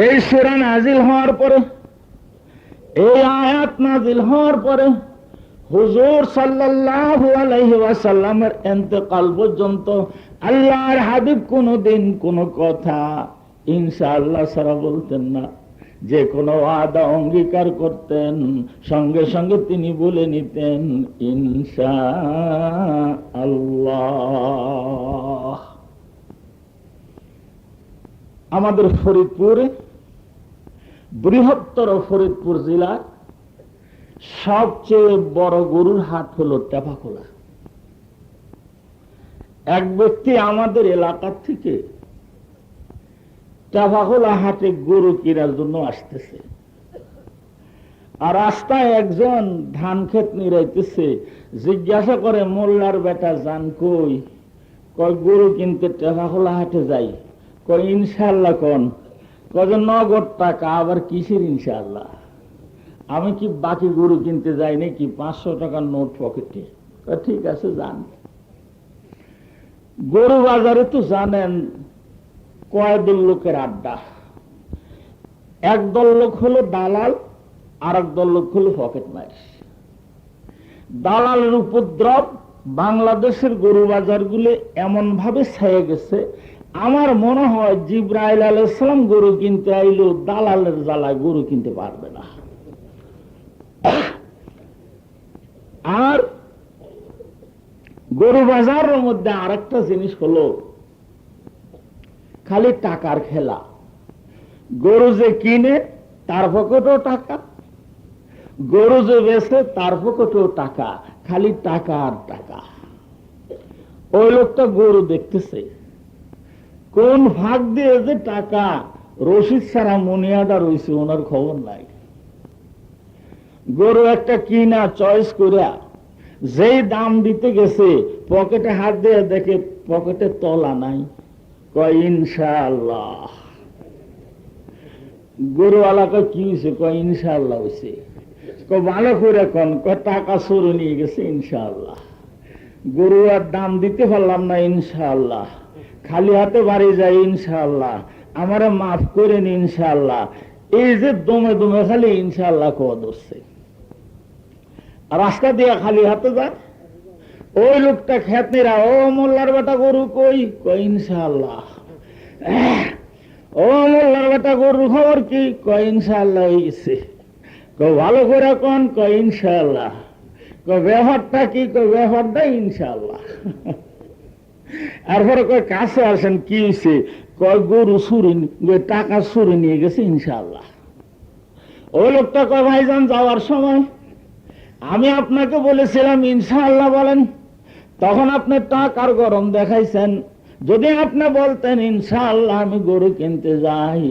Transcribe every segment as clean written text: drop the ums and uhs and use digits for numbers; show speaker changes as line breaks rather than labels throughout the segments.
এই সূরা নাজিল হওয়ার পরে, এই আয়াত নাজিল হওয়ার পরে হুজুর সাল্লাল্লাহু আলাইহি ওয়াসাল্লামের ইন্তেকাল পর্যন্ত আল্লাহর হাবিব কোনদিন কোন কথা ইনশাআল্লাহ ছাড়া বলতেন না। যে কোনো ওয়াদা অঙ্গীকার করতেন সঙ্গে সঙ্গে তিনি বলে নিতেন ইনশাআল্লাহ। আমাদের ফরিদপুরে, বৃহত্তর ফরিদপুর জেলার সবচেয়ে বড় গরুর হাট হলো টেপাখোলা। এক ব্যক্তি আমাদের এলাকার থেকে টেপাখোলা হাটে গরু কেনার জন্য আসতেছে, আর রাস্তায় একজন ধান ক্ষেত নিরাইতেছে। জিজ্ঞাসা করে, মোল্লার বেটা যান কই? কয় গরু কিনতে টেপাখোলা হাটে যাই। কয় ইনশাআল্লাহ কোন? কয় নগদ টাকা। আবার কিসের ইনশাআল্লাহ? আমি কি বাকি গরু কিনতে যাই নাকি? 500 টাকার নোট পকেটে। ঠিক আছে যান। গরু বাজারে তো জানেন কয় দল লোকের আড্ডা। একদল লোক হলো দালাল, আর একদল লোক হলো পকেট মার। দালালের উপদ্রব বাংলাদেশের গরু বাজারগুলো এমন ভাবে ছেয়ে গেছে, আমার মনে হয় জিবরাইল আলাইহিস সালাম গরু কিনতে আইলো, দালালের জ্বালায় গরু কিনতে পারবে না। আর গরু বাজারের মধ্যে আরেকটা জিনিস হলো খালি টাকার খেলা। গরু যে কিনে তার পকেটেও টাকা, গরু যে বেচে তার পকেটেও টাকা, খালি টাকা আর টাকা। ওই লোকটা গরু দেখতেছে, কোন ভাগ দিয়ে যে টাকা রশিদ ছাড়া মনিয়াটা রয়েছে ওনার খবর নাই। গরু একটা কিনা চয়েস করিয়া যেই দাম দিতে গেছে পকেটে হাত দিয়ে দেখে পকেটে তলা নাই। কয় ইনশাআল্লাহ। গরুওয়ালা কয় কি হয়েছে? কয় ইনশাআল্লাহ হয়েছে। কয় ভালো করে কন? কয় টাকা চোরে নিয়ে গেছে ইনশাআল্লাহ। গরু আর দাম দিতে পারলাম না ইনশাআল্লাহ, খালি হাতে বাড়ি যায় ইনশাআল্লাহ, আমারে মাফ করেন ইনশাআল্লাহ। এই যে দমে দমে খালি ইনশাআল্লাহ কওয়া ধরছে, রাস্তা দিয়ে খালি হাতে যায়। ওই লোকটা খেতনিরা, ও মোল্লার বেটা গরু কই? কয় ইনশাআল্লাহ। ও মোল্লার বেটা গরু খবর কি? কয় ইনশাআল্লাহ হয়ে গেছে। কয় ভালো করে কন? কয় ইনশাআল্লাহ। কয় ব্যবহারটা কি? কয় ব্যবহারটা ইনশাআল্লাহ। এরপরে কয় কাছে আসেন, কি হয়েছে? কয় গরু চুরি, টাকা চুরি নিয়ে গেছে ইনশাআল্লাহ। ওই লোকটা কয় ভাইজান যাওয়ার সময় আমি আপনাকে বলেছিলাম ইনশাআল্লাহ বলেন, তখন আপনি টাকার গরম দেখাইছেন। যদি আপনি বলতেন ইনশাআল্লাহ আমি গরু কিনতে যাই,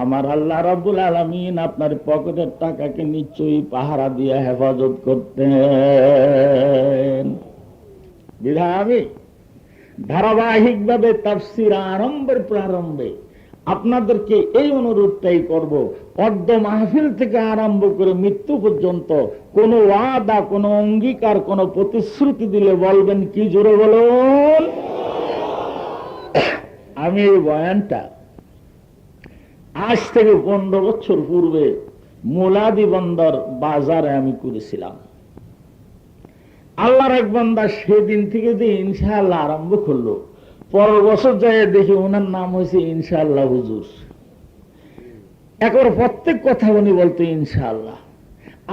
আমার আল্লাহ রাব্বুল আলামিন আপনার পকেটের টাকাকে নিশ্চয়ই পাহারা দিয়ে হেফাজত করতেন। বিধায় আমি ধারাবাহিকভাবে তাফসীর আরম্ভের প্রারম্ভে আপনাদেরকে এই অনুরোধটাই করব, অর্ধ মাহফিল থেকে আরম্ভ করে মৃত্যু পর্যন্ত কোন ওয়াদা, কোন অঙ্গীকার, কোন প্রতিশ্রুতি দিলে বলবেন কি? জোরে বলুন। আমি এই বয়ানটা আজ থেকে 15 বছর পূর্বে মুলাদি বন্দর বাজারে আমি করেছিলাম। আল্লাহর এক বান্দা সেদিন থেকে যে ইনশাআল্লাহ আরম্ভ করলো, পরের বছর যায় দেখি ওনার নাম হয়েছে ইনশাআল্লাহ হুজুর। একবার প্রত্যেক কথা উনি বলতো ইনশাআল্লাহ।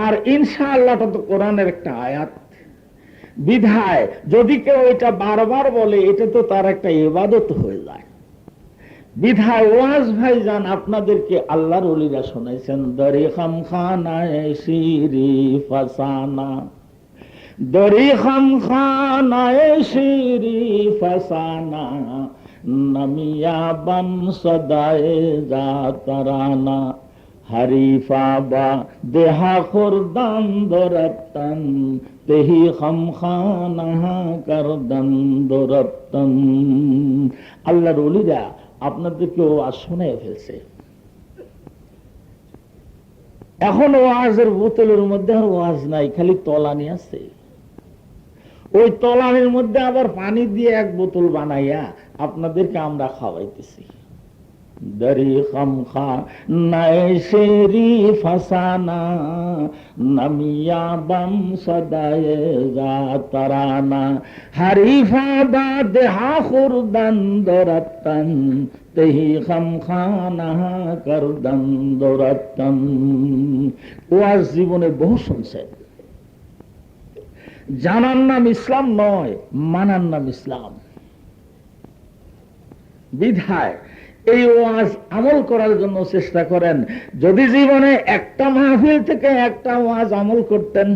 আর ইনশাআল্লাহটা তো কোরআনের একটা আয়াত, বিধায় যদি কেউ এটা বারবার বলে এটা তো তার একটা ইবাদত হয়ে যায়। বিধায় ওয়াজ ভাইজান আপনাদেরকে আল্লাহর ওলিরা শোনাইছেন, দরি খামখানায়ে শিরি ফাসানা, দরি খামখানায়ে শিরি ফাসানা, নামিয়া বান সদায়ে জাতারানা, হারিফা বা দেহা খুরদান দরতন, তেহি খামখানা করদান দরতন। আল্লাহর ওলিরা আপনাদেরকে ওয়াজ শোনায় ফেলছে। এখন ওয়াজের বোতলের মধ্যে আর ওয়াজ নাই, খালি তলানি আছে। ওই তলানির মধ্যে আবার পানি দিয়ে এক বোতল বানাইয়া আপনাদেরকে আমরা খাওয়াইতেছি। दरी खम खा नए शेरी फसाना नमिया बम सदाए जा तराना हरीफाबाद हा खुरदन दौरतन तेही खम खाना करदन दौरतन। ওয়াজ জীবনে বহু শুনছেন। জানার নাম ইসলাম নয়, মানার নাম ইসলাম। বিধায় এই ওয়াজ আমল করার জন্য চেষ্টা করেন। যদি জীবনে একটা মাহফিল থেকে একটা ওয়াজ আমল করতেন,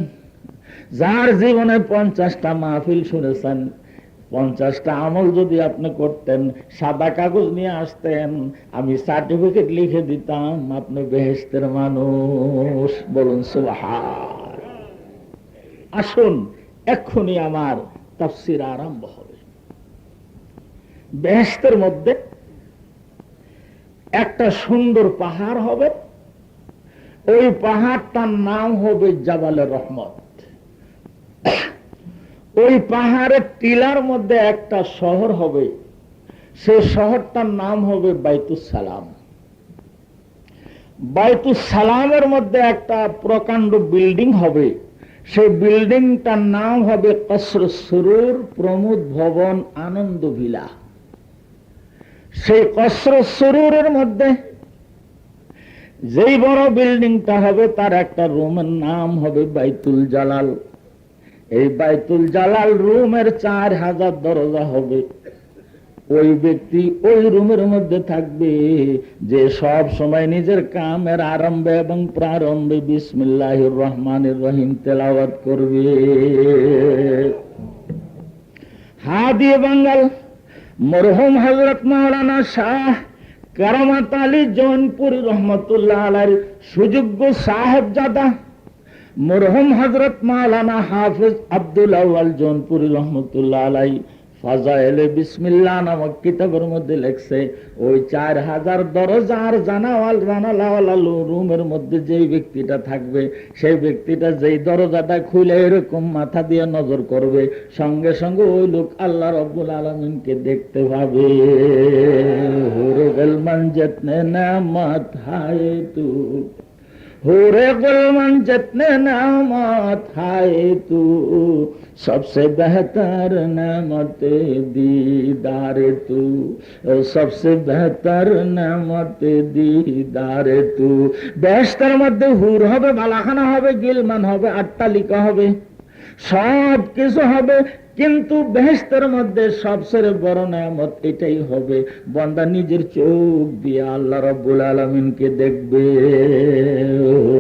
যার জীবনে 50টা মাহফিল শুনেছেন, 50টা আমল যদি আপনি করতেন, সাদা কাগজ নিয়ে আসতেন, আমি সার্টিফিকেট লিখে দিতাম আপনি বেহেশতের মানুষ। বলুন সুবহান। আসুন এক্ষুনি আমার তাফসীর আরম্ভ হবে। বেহেশতের মধ্যে একটা সুন্দর পাহাড় হবে, ওই পাহাড়টার নাম হবে জাবালে রহমত। ওই পাহাড়ের টিলার মধ্যে একটা শহর হবে, সেই শহরটার নাম হবে বাইতুস সালাম। বাইতুস সালামের মধ্যে একটা প্রকাণ্ড বিল্ডিং হবে, সেই বিল্ডিংটার নাম হবে কসর সুরুর, প্রমোদ ভবন, আনন্দ ভিলা। সেই কসর সুরুরের মধ্যে যেই বড় বিল্ডিংটা হবে তার একটা রুমের নাম হবে বাইতুল জালাল। এই বাইতুল জালাল রুমের 4000 দরজা হবে। ওই ব্যক্তি ওই রুমের মধ্যে থাকবে যে সব সময় নিজের কামের আরম্ভে এবং প্রারম্ভে বিসমিল্লাহির রহমানির রহিম তেলাওয়াত করবে। হাদি বাঙ্গাল মরহুম হযরত মাওলানা শাহ কারামাত আলী জৌনপুরী রহমতুল্লাহ আলাইহির সুযোগ্য সাহেবজাদা মরহুম হযরত মাওলানা হাফেজ আব্দুল আউয়াল জৌনপুরী রহমতুল্লাহ আলাইহি ফাজাইলে বিসমিল্লাহ নামক কিতাবের মধ্যে লেখছে, ওই 4000 দরজার জানালা রুমের মধ্যে যেই ব্যক্তিটা থাকবে, সেই ব্যক্তিটা যেই দরজাটা খুলে এরকম মাথা দিয়ে নজর করবে, সঙ্গে সঙ্গে ওই লোক আল্লাহ রাব্বুল আলামিনকে দেখতে পাবে। হুরে গলমান জিতনে নেমত হায় তু, হুরে গলমান জিতনে নেমত হায় তু, सबसे बेहतर नेमत दीदार तू, सबसे बेहतर नेमत दीदार तू। বেহেশতের মধ্যে হুর হবে, বালাখানা হবে, গিলমান হবে, আট্টালিকা হবে, সব কিছু হবে, কিন্তু বেহেশতের মধ্যে সবচেয়ে বড় নেয়ামত এটাই হবে, বান্দা নিজের চোখ দিয়ে আল্লাহ রাব্বুল আলামিনকে দেখবে।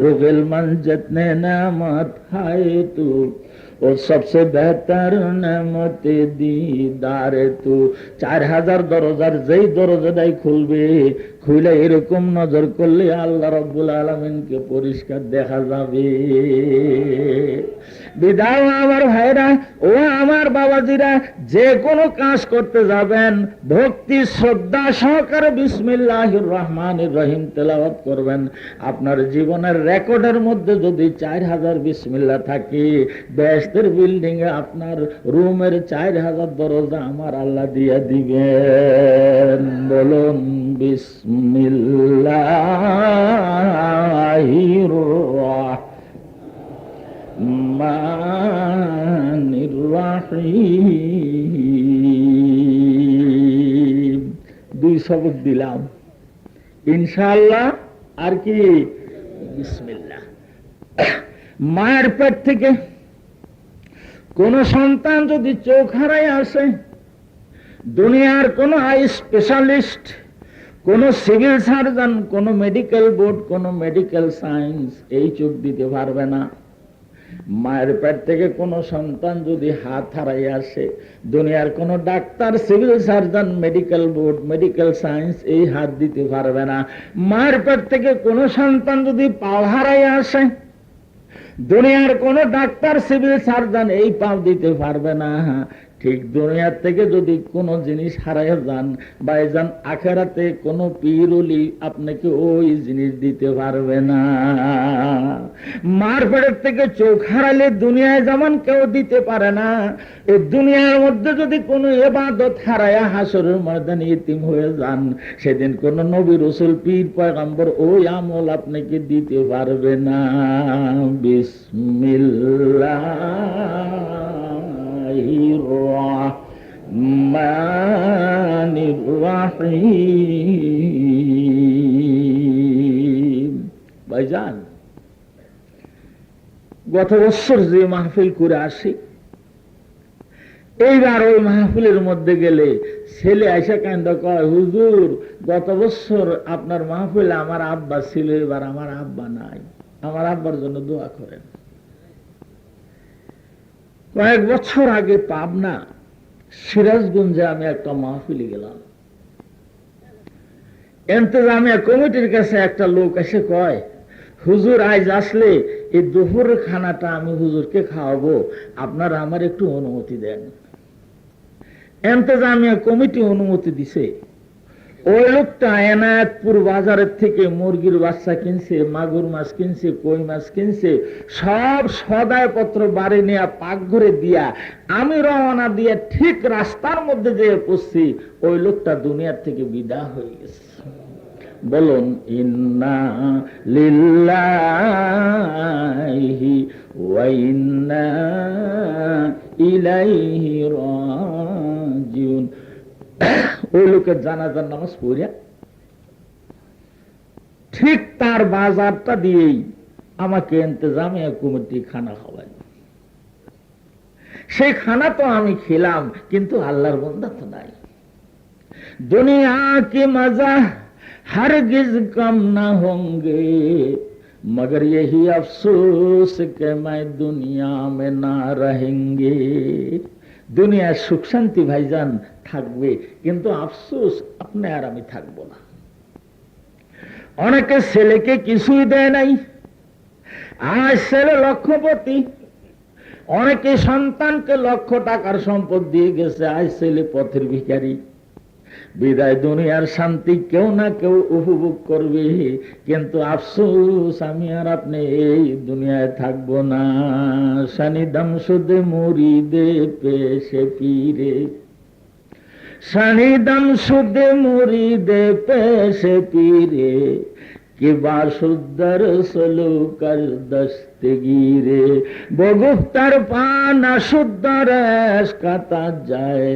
রুগিল মঞ্জতনে নেয়ামত হায় তু, ও সবচেয়ে বেহতর নেমত দীদার তু। 4000 দরজার যেই দরজাটাই খুলবে, খুলে এরকম নজর করলে আল্লাহ রাব্বুল আলামিনকে পরিষ্কার দেখা যাবে। বিদায় আমার ভাইরা ও আমার বাবাজিরা, যে কোনো কাজ করতে যাবেন ভক্তি শ্রদ্ধা সহকারে বিসমিল্লাহির রহমানির রহিম তেলাওয়াত করবেন। আপনার জীবনের রেকর্ডের মধ্যে যদি 4000 বিসমিল্লাহ থাকে, বেহেশতের বিল্ডিং এ আপনার রুমের 4000 দরজা আমার আল্লাহ দিয়ে দিবেন। বলুন বিসমিল্লাহির রহমানির রহিম। 2 সবক দিলাম ইনশাআল্লাহ। আর কি বিসমিল্লাহ। মায়ের পেট থেকে কোন সন্তান যদি চোখ হারায় আসে, দুনিয়ার কোন আই স্পেশালিস্ট, কোন সিভিল সার্জন, কোন মেডিকেল বোর্ড, কোন মেডিকেল সায়েন্স এই চোখ দিতে পারবে না। মায়ের পেট থেকে কোন সন্তান যদি হাত হারাই আসে, দুনিয়ার কোন doctor, civil surgeon, medical board, medical science এই হাত দিতে পারবে না। মায়ের পেট থেকে কোন সন্তান যদি পাও হারাই আসে, দুনিয়ার কোন ডাক্তার, সিভিল সার্জন এই পাও দিতে পারবে না। ঠিক দুনিয়ার থেকে যদি কোনো জিনিস হারাইয়া যান ভাইজান, আখেরাতে কোনো পীর ওলি আপনাকে ওই জিনিস দিতে পারবে না। মার পেটের থেকে চোখ হারাইলে দুনিয়ায় যেমন কেউ দিতে পারে না, এই দুনিয়ার মধ্যে যদি কোনো ইবাদত হারায়া হাসরের ময়দানে ইতিম হয়ে যান, সেদিন কোন নবী রাসূল পীর পয়গম্বর ওই আমল আপনাকে দিতে পারবে না। বিসমিল্লাহির রাহমানির রাহিম। ভাইজান, গত বছর যে মাহফিল করে আসি, এইবার ওই মাহফিলের মধ্যে গেলে ছেলে আইসা কান্দা কয়, হুজুর গত বছর আপনার মাহফিলে আমার আব্বা ছিল, এবার আমার আব্বা নাই, আমার আব্বার জন্য দোয়া করেন। কয়েক বছর আগে পাবনা সিরাজগঞ্জে আমি একটা মাহফিলে গেলাম। ইন্তেজামিয়া কমিটির কাছে একটা লোক এসে কয়, হুজুর আজ আসলে এই দুপুরের খানাটা আমি হুজুরকে খাওয়াবো, আপনারা আমার একটু অনুমতি দেন। ইন্তেজামিয়া কমিটি অনুমতি দিছে। ওই লোকটা এনায়েতপুর বাজারের থেকে মুরগির বাচ্চা কিনছে, মাগুর মাছ কিনছে, কই মাছ কিনছে, সব সদায়পত্র বাড়ি নিয়ে পাকঘরে দিয়া আমি রওনা দিয়ে ঠিক রাস্তার মধ্যে যেয়ে পড়ছি, ওই লোকটা দুনিয়ার থেকে বিদায় হয়ে গেছে। বলুন ইন্না লিল্লাহি ওয়া ইন্না ইলাইহি রাজিউন। ওই লোকের জানাজার নামাজ পড়িয়া ঠিক তার বাজারটা দিয়েই আমাকে ইন্তেজামিয়া কমিটি খানা খাওয়ায়। সেই খানা তো আমি খেলাম, কিন্তু আল্লাহর বান্দা তো নাই। দুনিয়া কি মজা हरगिज कम न होंगे, मगर यही अफसोस के मैं दुनिया में ना रहेंगे। দুনিয়ার সুখ শান্তি ভাইজান থাকবে, কিন্তু আফসোস আপনি আর আমি থাকবো না। অনেকে ছেলেকে কিছুই দেয় নাই, আজ ছেলে লক্ষপতি। অনেকে সন্তানকে লক্ষ টাকার সম্পদ দিয়ে গেছে, আজ ছেলে পথের ভিখারি। বিদায় দুনিয়ার শান্তি কেউ না কেউ উপভোগ করবে, কিন্তু আফসোস আমি আর আপনি এই দুনিয়ায় থাকবো না। সানিদম সুদে মুরিদে পেশে পীরে, সানিদম সুদে মুরিদে পেশে পীরে, कि बाशुद्दर सलूकर दस्तगीरे, बगुफ्तर पाना शुद्धर कता जाए,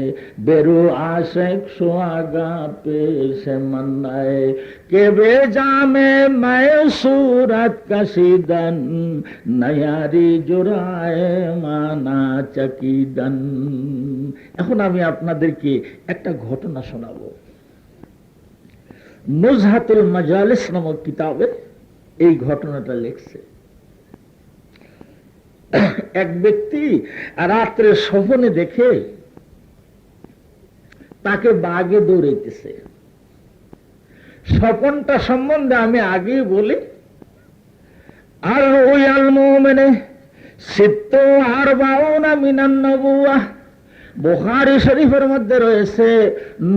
बेरु आशिक सुहागा पेश मन्नाए, के बेजा में मैं सूरत कशीदन, नयारी जुराए माना चकीदन। এখন আমি আপনাদেরকে একটা ঘটনা শোনাবো। নুজহাতুল মাজালিস নামক কিতাবে এই ঘটনাটা লিখছে। এক ব্যক্তি রাত্রে স্বপ্নে দেখে তাকে বাঘে দৌড়াইতেছে। স্বপ্নটা সম্বন্ধে আমি আগেই বলি। আর ওই আল মুমিনে সিত্তু আরবাউনা মিনান নবুওয়াহ, বুখারী শরীফের মধ্যে রয়েছে,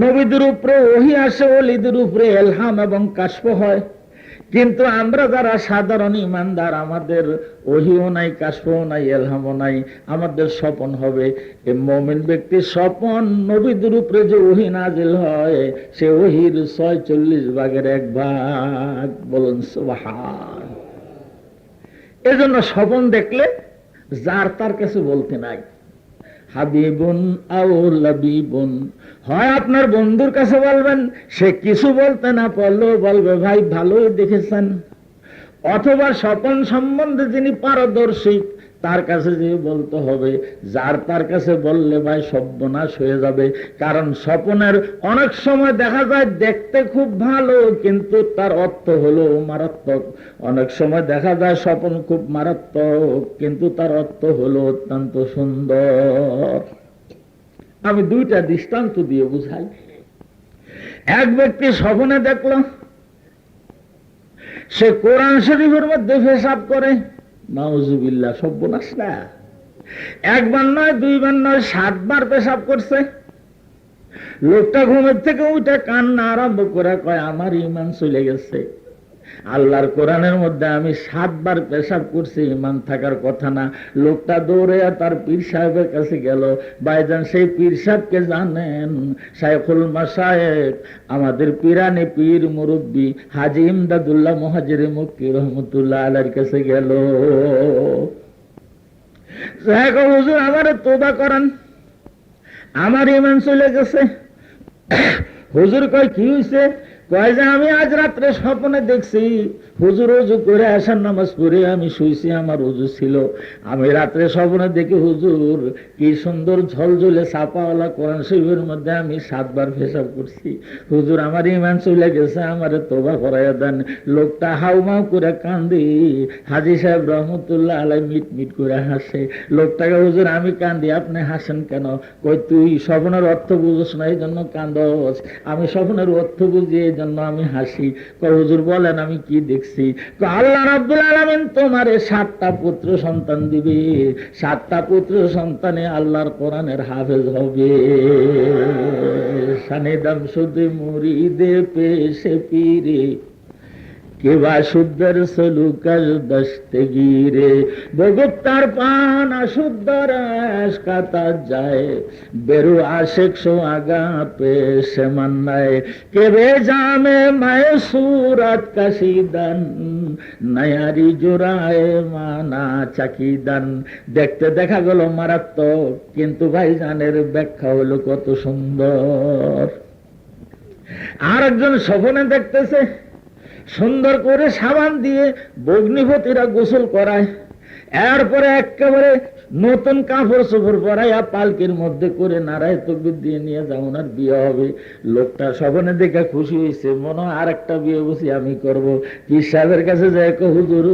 নবীদের উপরে ওহী আসে, ওলিদের উপরে ইলহাম এবং কাশফ হয়। কিন্তু আমরা যারা সাধারণ ইমানদার, আমাদের ওহীও নাই, কাশফও নাই, ইলহামও নাই, আমাদের স্বপ্ন হবে। এই মুমিন ব্যক্তির স্বপ্ন নবীদের উপরে যে ওহী নাজিল হয়, সে ওহীর 46 ভাগের 1 ভাগ। বলুন সুবহান। এজন্য স্বপ্ন দেখলে যার তার কাছে বলতে নাই, হাবিবুন আও লাবিবুন, হয় আপনার বন্ধুর কাছে বলবেন, সে কিছু বলতে না পারলেও বলবে ভাই ভালোই দেখেছেন। অথবা স্বপ্ন সম্বন্ধে যিনি পারদর্শী তার কাছে যে বলতে হবে। যার তার কাছে বললে ভাই সর্বনাশ হয়ে যাবে। কারণ স্বপ্নের অনেক সময় দেখা যায় দেখতে খুব ভালো, কিন্তু তার অর্থ হলো মারাত্মক। অনেক সময় দেখা যায় স্বপ্ন খুব মারাত্মক, কিন্তু তার অর্থ হলো অত্যন্ত সুন্দর। আমি 2টা দৃষ্টান্ত দিয়ে বুঝাই। এক ব্যক্তি স্বপ্নে দেখল সে কোরআন শরীফের মধ্যে পেশাব করে। নাউজুবিল্লাহ, সর্বনাশ না। একবার নয়, দুইবার নয়, 7 বার পেশাব করছে। লোকটা ঘুমের থেকে উঠে কান্না আরম্ভ করে কয়, আমার ঈমান চলে গেছে। আল্লাহর কোরআনের মধ্যে আমি 7 বার পেশাব করছি, ঈমান থাকার কথা না। লোকটা দৌড়ে তার পীর সাহেবের কাছে গেল। ভাইজান, সেই পীর সাহেবকে জানেন? শাইখুল মাশায়েখ, আমাদের পীরানি পীর মুরব্বী হাজী ইমদাদুল্লাহ মুহাজিরে মক্কি রহমতুল্লাহ আলাইহির কাছে গেল। হুজুর, আমারে তওবা করেন, আমার ঈমান চলে গেছে। হুজুর কয়, কি হইছে? কয় যে আমি আজ রাত্রে স্বপ্নে দেখছি হুজুর ওযু করে আসার নামাজ পড়ে আমি শুইছি, আমার ওযু ছিল। আমি রাত্রে স্বপ্নে দেখি হুজুর কি সুন্দর ঝলঝলে ছাপাওয়ালা কোরআন শরীফের মধ্যে আমি 7 বার পেশাব করছি। হুজুর, আমার ঈমান চলে গেছে, আমারে তওবা করাইয়া দেন। লোকটা হাউমাউ করে কান্দি। হাজী সাহেব রহমতুল্লাহ আলাইহি মিট মিট করে হাসে। লোকটাকে, হুজুর আমি কান্দি, আপনি হাসেন কেন? কই, তুই স্বপ্নের অর্থ বুঝছ না, এই জন্য কান্দস। আমি স্বপ্নের অর্থ বুঝি, এই জন্য আমি হাসি। কই, হুজুর বলেন আমি কি দেখছি? আল্লাহ রাব্বুল আলামিন তোমারে 7টা পুত্র সন্তান দিবে। 7টা পুত্র সন্তানে আল্লাহর কোরআনের হাফেজ হবে। সানিদাম শুধু মুরিদে পেশে পীরে কেবা শুদ্ধর সলুকার দস্তগিরে বগুপ্তার পান অশুদ্ধ রাস কাতা যায় বেরু আশিক সো আগা পেশে মান্নায় কেবে জামে মায়ে সুরত কাশিদান নায়ারি জোড়ায় মানা চাকিদান। দেখতে দেখা গেল মারাত্মক, কিন্তু ভাইজানের ব্যাখ্যা হলো কত সুন্দর। আর একজন স্বপ্নে দেখতেছে সুন্দর করে সাবান দিয়ে বগ্নিপতিরা গোসল করায়, এরপরে একেবারে নতুন কাপড় চোপড় পরাইয়া পালকির মধ্যে করে নারায় তকবীর দিয়ে নিয়ে যাও, ওনার বিয়ে হবে। লোকটা স্বপ্নে দেখে খুশি হয়েছে, মনে হয় আর একটা বিয়ে বসি আমি করব। পীর সাহেবের কাছে যায়, হুজুর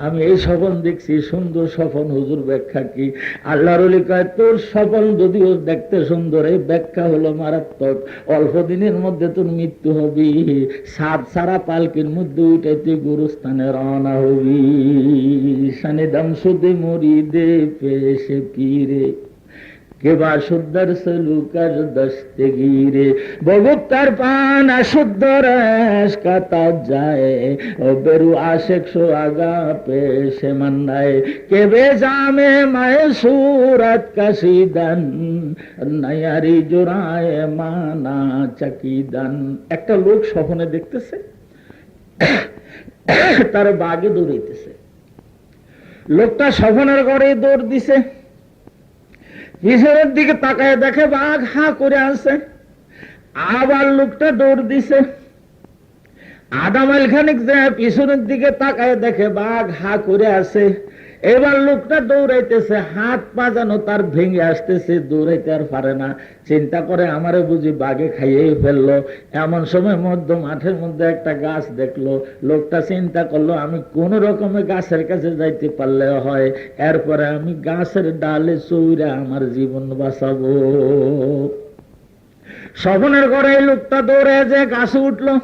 আমি এই স্বপ্ন দেখছি, সুন্দর স্বপ্ন, হুজুর ব্যাখ্যা কি? আল্লাহর ওলি কয়, তোর স্বপ্ন যদিও দেখতে সুন্দর, এই ব্যাখ্যা হলো মারাত্মক। অল্প দিনের মধ্যে তোর মৃত্যু হবি, 7 সারা পালকির মধ্যে উঠে তুই গুরুস্থানে রওনা হবি। সানিদাম শুধু মুরিদে পেশে পীরে কেবা শুদ্ধর সলুকার দস্তগিরে বগুপ্তার পান অশুদ্ধ রস কাতা যায় ও বেরু আশিক সো আগা পেশে মান্নায় কেবে জামে মায়ে সুরত কাশিদান নায়ারি জোড়ায় মানা চাকিদান। একটা লোক স্বপ্নে দেখতেছে তার বাঘে দৌড়াইতেছে। লোকটা স্বপ্নের ঘরে দৌড় দিছে, পিছনের দিকে তাকায় দেখে বাঘ হা করে আছে। আবার লোকটা দৌড় দিছে, আধা মাইল খানিক যায়, পিছনের দিকে তাকায় দেখে বাঘ হা করে আছে। এবার লোকটা দৌড়াইতেছে, হাত পা যেন তার ভেঙে আসতেছে, দৌড়াইতে আর পারে না। চিন্তা করে আমারে বুঝি বাঘে খাইয়েই ফেললো। এমন সময় মধ্য মাঠের মধ্যে একটা গাছ দেখলো। লোকটা চিন্তা করলো, আমি কোন রকমে গাছের কাছে যাইতে পারলে হয়, এরপরে আমি গাছের ডালে চৌরা আমার জীবন বাঁচাবো। স্বপ্নের ঘরে লোকটা দৌড়ে যে গাছে উঠলো।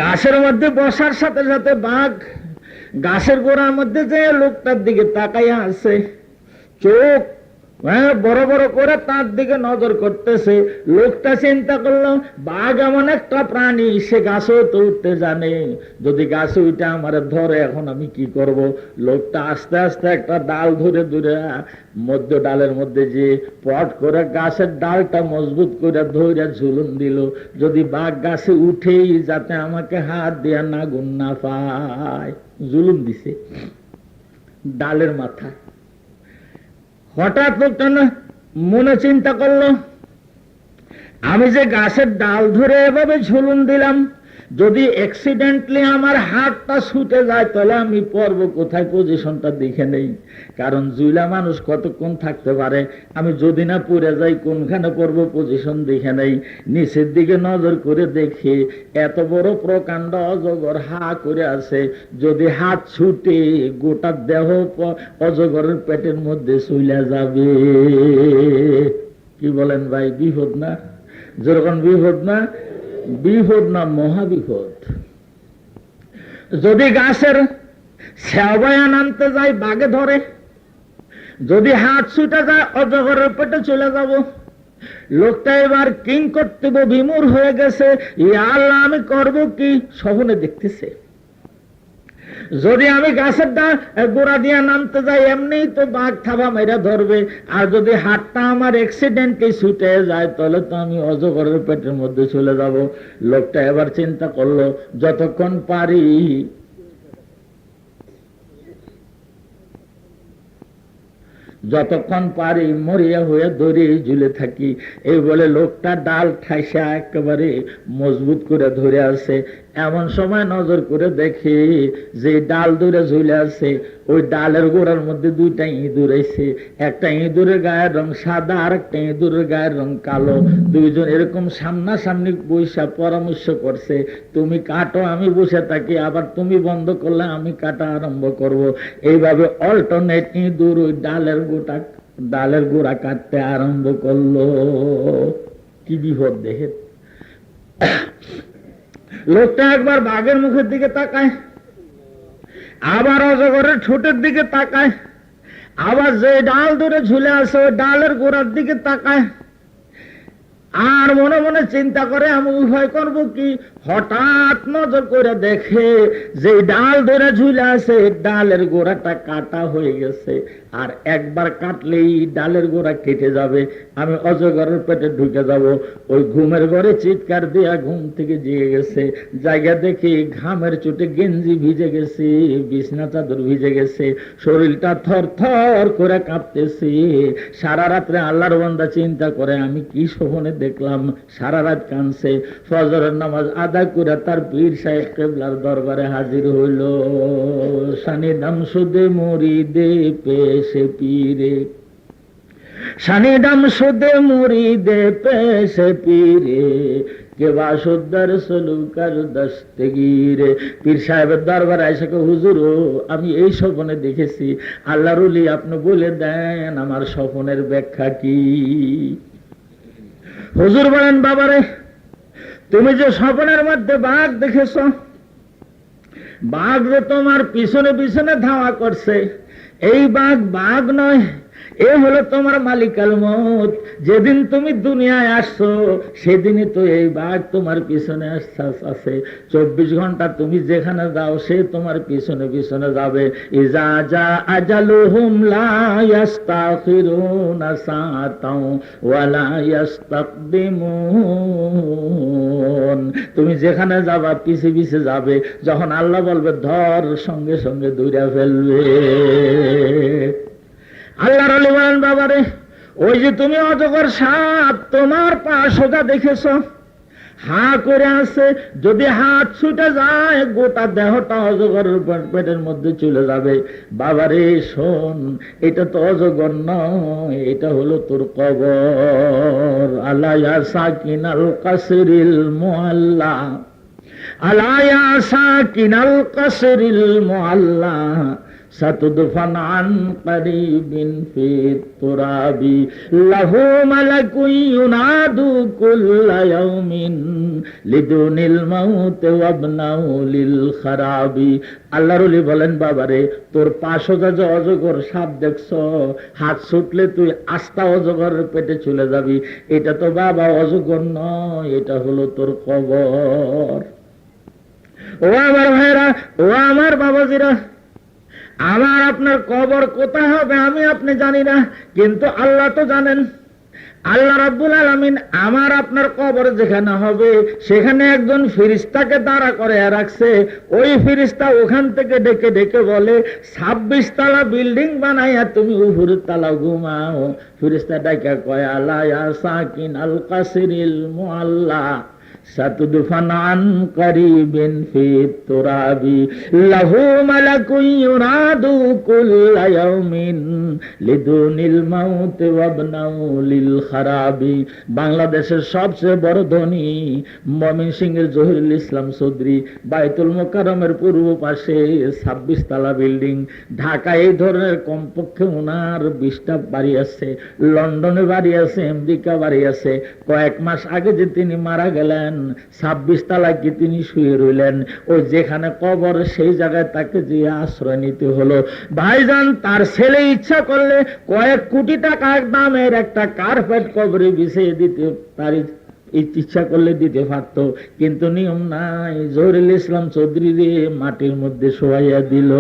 গাছের মধ্যে বসার সাথে সাথে বাঘ গাছের গোড়ার মধ্যে যে লোকটার দিকে তাকাইয়া আছে, চোখ বড় বড় করে তার দিকে নজর করতেছে। লোকটা চিন্তা করলো, বাঘ এমন একটা প্রাণী, সে গাছেও তো উঠতে জানে, যদি গাছে উঠে আমার ধরে এখন আমি কি করব। লোকটা আস্তে আস্তে একটা ডাল ধরে ধরে মধ্য ডালের মধ্যে যে পট করে গাছের ডালটা মজবুত করে ধরে ঝুলন দিল, যদি বাঘ গাছে উঠেই যাতে আমাকে হাত দেয়া না গুণ না পায়। জুলুম দিছে ডালের মাথায়। হঠাৎ লোকটা না মনে চিন্তা করলো, আমি যে গাছের ডাল ধরে এভাবে ঝুলুন দিলাম, যদি অ্যাক্সিডেন্টলি আমার হাতটা ছুটে যায় তাহলে আমি পড়ব কোথায়, পজিশনটা দেখে নেই। কারণ জুইলা মানুষ কতক্ষণ থাকতে পারে, আমি যদি না পড়ে যাই কোনখানে পড়ব পজিশন দেখে নেই। নিচের দিকে নজর করে দেখে এত বড় প্রকাণ্ড অজগর হা করে আছে, যদি হাত ছুটে গোটা দেহ অজগরের পেটের মধ্যে চলে যাবে। কি বলেন ভাই, বিপদ না? যেরকম বিপদ না? বিপদ না, মহাবিপদ। যদি গাছের সেবায়ান আনতে যায় বাঘে ধরে, যদি হাত ছুটে যায় অজগরের পেটে চলে যাব। লোকটা এবার কিং কর্তব্য বিমূঢ় হয়ে গেছে, ইয়া আল্লাহ আমি করব কি? স্বপ্নে দেখতেছে যদি আমি গাছের গোড়া দিয়ে নামতে যাই এমনি তো বাঘ থাবা মেরা ধরবে, আর যদি হাতটা আমার অ্যাক্সিডেন্টে ছুটে যায় তাহলে তো আমি অজগরের পেটের মধ্যে চলে যাব। লোকটা এবার চিন্তা করলো যতক্ষণ পারি মরিয়া হয়ে দড়ি ঝুলে থাকি। এই বলে লোকটা ডাল ঠাইসা একেবারে মজবুত করে ধরে আছে। এমন সময় নজর করে দেখে যে ডাল ধরে ঝুলে আছে ওই ডালের গোড়ার মধ্যে দুইটা ইঁদুর আছে। একটা ইঁদুরের গায়ের রং সাদা আর একটা ইঁদুরের গায়ের রং কালো। দুইজন এরকম সামনাসামনি বৈশা পরামর্শ করছে, তুমি কাটো আমি বসে থাকি, আবার তুমি বন্ধ করলে আমি কাটা আরম্ভ করব। এইভাবে অল্টারনেট ইঁদুর ওই ডালের গোড়া কাটতে আরম্ভ করলো। কি বিপদ দেখে। লোকটা একবার বাঘের মুখের দিকে তাকায়, আবার অজগরের ঠোঁটের দিকে তাকায়, আবার যে ডাল ধরে ঝুলে আছে ওই ডালের গোড়ার দিকে তাকায়, আর মনে মনে চিন্তা করে আমি উভয় করব কি। হঠাৎ নজর করে দেখে যে ডাল ধরে ঝুলে আছে ডালের গোড়াটা কাটা হয়ে গেছে, আর একবার কাটলেই ডালের গোড়া কেটে যাবে, আমি অজগরের পেটে ঢুকে যাব। ওই ঘুমের ঘরে চিৎকার দিয়া ঘুম থেকে জেগে গেছে। জায়গা দেখি ঘামের চোটে গেঞ্জি ভিজে গেছে, বিছনা চাদর ভিজে গেছে, শরীরটা থর থর করে কাঁপতেছে। সারা রাত্রে আল্লাহর বান্দা চিন্তা করে আমি কি স্বপ্নে দেখলাম। সারা রাত কাঁদছে। ফজরের নামাজ আদা করে তার পীর সাহেব কেবলার দরবারে হাজির হইল। সানিদাম সুদে মুরিদে পেশে পীরে, সানিদাম সুদে মুরিদে পেশে পীরে, কে বাসুদ্দার সলুকার দস্তগীরে। পীর সাহেবের দরবারে এসে হুজুর আমি এই স্বপ্নে দেখেছি, আল্লাহর ওলি আপনি বলে দেন আমার স্বপ্নের ব্যাখ্যা কি? হুজুর বলেন বাবারে তুমি যে স্বপ্নের মধ্যে বাঘ দেখেছ, বাঘ যে তোমার পিছনে পিছনে ধাওয়া করছে, এই বাঘ নয়, এ হলো তোমার মালিকাল মউত। যেদিন তুমি দুনিয়ায় আসছো সেদিনই তো এই বাঘ তোমার পিছনে আছে। 24 ঘন্টা তুমি যেখানে যাও সে তোমার পিছনে পিছনে যাবে। ইজা জা আজালুহুম লা ইস্তাখিরুনা সাআতাও ওয়া লা ইস্তাকদিমুন। তুমি যেখানে যাবা পিছে পিছে যাবে, যখন আল্লাহ বলবে ধর সঙ্গে সঙ্গে দৌড়া ফেলবে। আল্লাহর ওলি বলেন বাবারে ওই যে তুমি অজগর সাপ তোমার পা সোজা দেখেছ, হা করে আছে, যদি হাত ছুটে যায় গোটা দেহটা অজগরের পেটের মধ্যে চলে যাবে। বাবারে শোন, এটা তো অজগর নয়, এটা হলো তোর কবর। আলায়া সাকিনাল কাসরিল মুআল্লা, আলায়া সাকিনাল কাসরিল মুআল্লা, সাতুদফান আন করিবিন ফি তুরাবি, লাহু মালাকুন ইউনাদু কুল্লা ইয়াউমিন লিদুনিল মাউত ওয়াবনাউ লিল খারাবি। আল্লাহর ওলি বলেন বাবারে তোর পাশে যে অজগর সাপ দেখছো, হাত ছুটলে তুই আস্তা অজগরের পেটে চলে যাবি। এটা তো বাবা অজগর নয়, এটা হলো তোর কবর। ও আমার ভাইরা, ও আমার বাবাজিরা, আমার আপনার কবর কোথায় হবে আমি আপনি জানি না, কিন্তু আল্লাহ তো জানেন। আল্লাহ রাব্বুল আলামিন আমার আপনার কবর যেখানে হবে সেখানে একজন ফেরেশতাকে দাঁড়া করে রাখছে। ওই ফেরেশতা ওখান থেকে ডেকে ডেকে বলে 26 তলা বিল্ডিং বানাইয়া তুমি উপরের তলা ঘুমাও। ফেরেশতা ডাকা কয় আলা ইয়া সাকিন আল কাসরিল মুআল্লা, সাতুদফান আন করিবিন ফি তুরাবি, লাহু মালাকুন ইউনাদু কুল্লা ইয়াউমিন লিদুনিল মাউত ওয়াবনাউ লিল খারাবি। বাংলাদেশের সবচেয়ে বড় ধনী ময়মনসিংহের জহিরুল ইসলাম চৌধুরী, বাইতুল মোকাররমের পূর্ব পাশে 26 তলা বিল্ডিং। ঢাকায় এই ধরনের কমপক্ষে ওনার 20টা বাড়ি আছে, লন্ডনে বাড়ি আছে, আমেরিকা বাড়ি আছে। কয়েক মাস আগে যে তিনি মারা গেলেন করলেন, 26 তলায় কি তিনি শুয়ে রইলেন। ওই যেখানে কবর সেই জায়গায় তাকে যে আশ্রয় নিতে হলো। ভাইজান, তার ছেলে ইচ্ছা করলে কয়েক কোটি টাকা দামের একটা কার্পেট কবরে বিছিয়ে দিতে পারি, ইচ্ছা করলে দিতে পারত, কিন্তু নিয়ম নাই। জহুরুল ইসলাম চৌধুরী রে মাটির মধ্যে শোয়াইয়া দিল।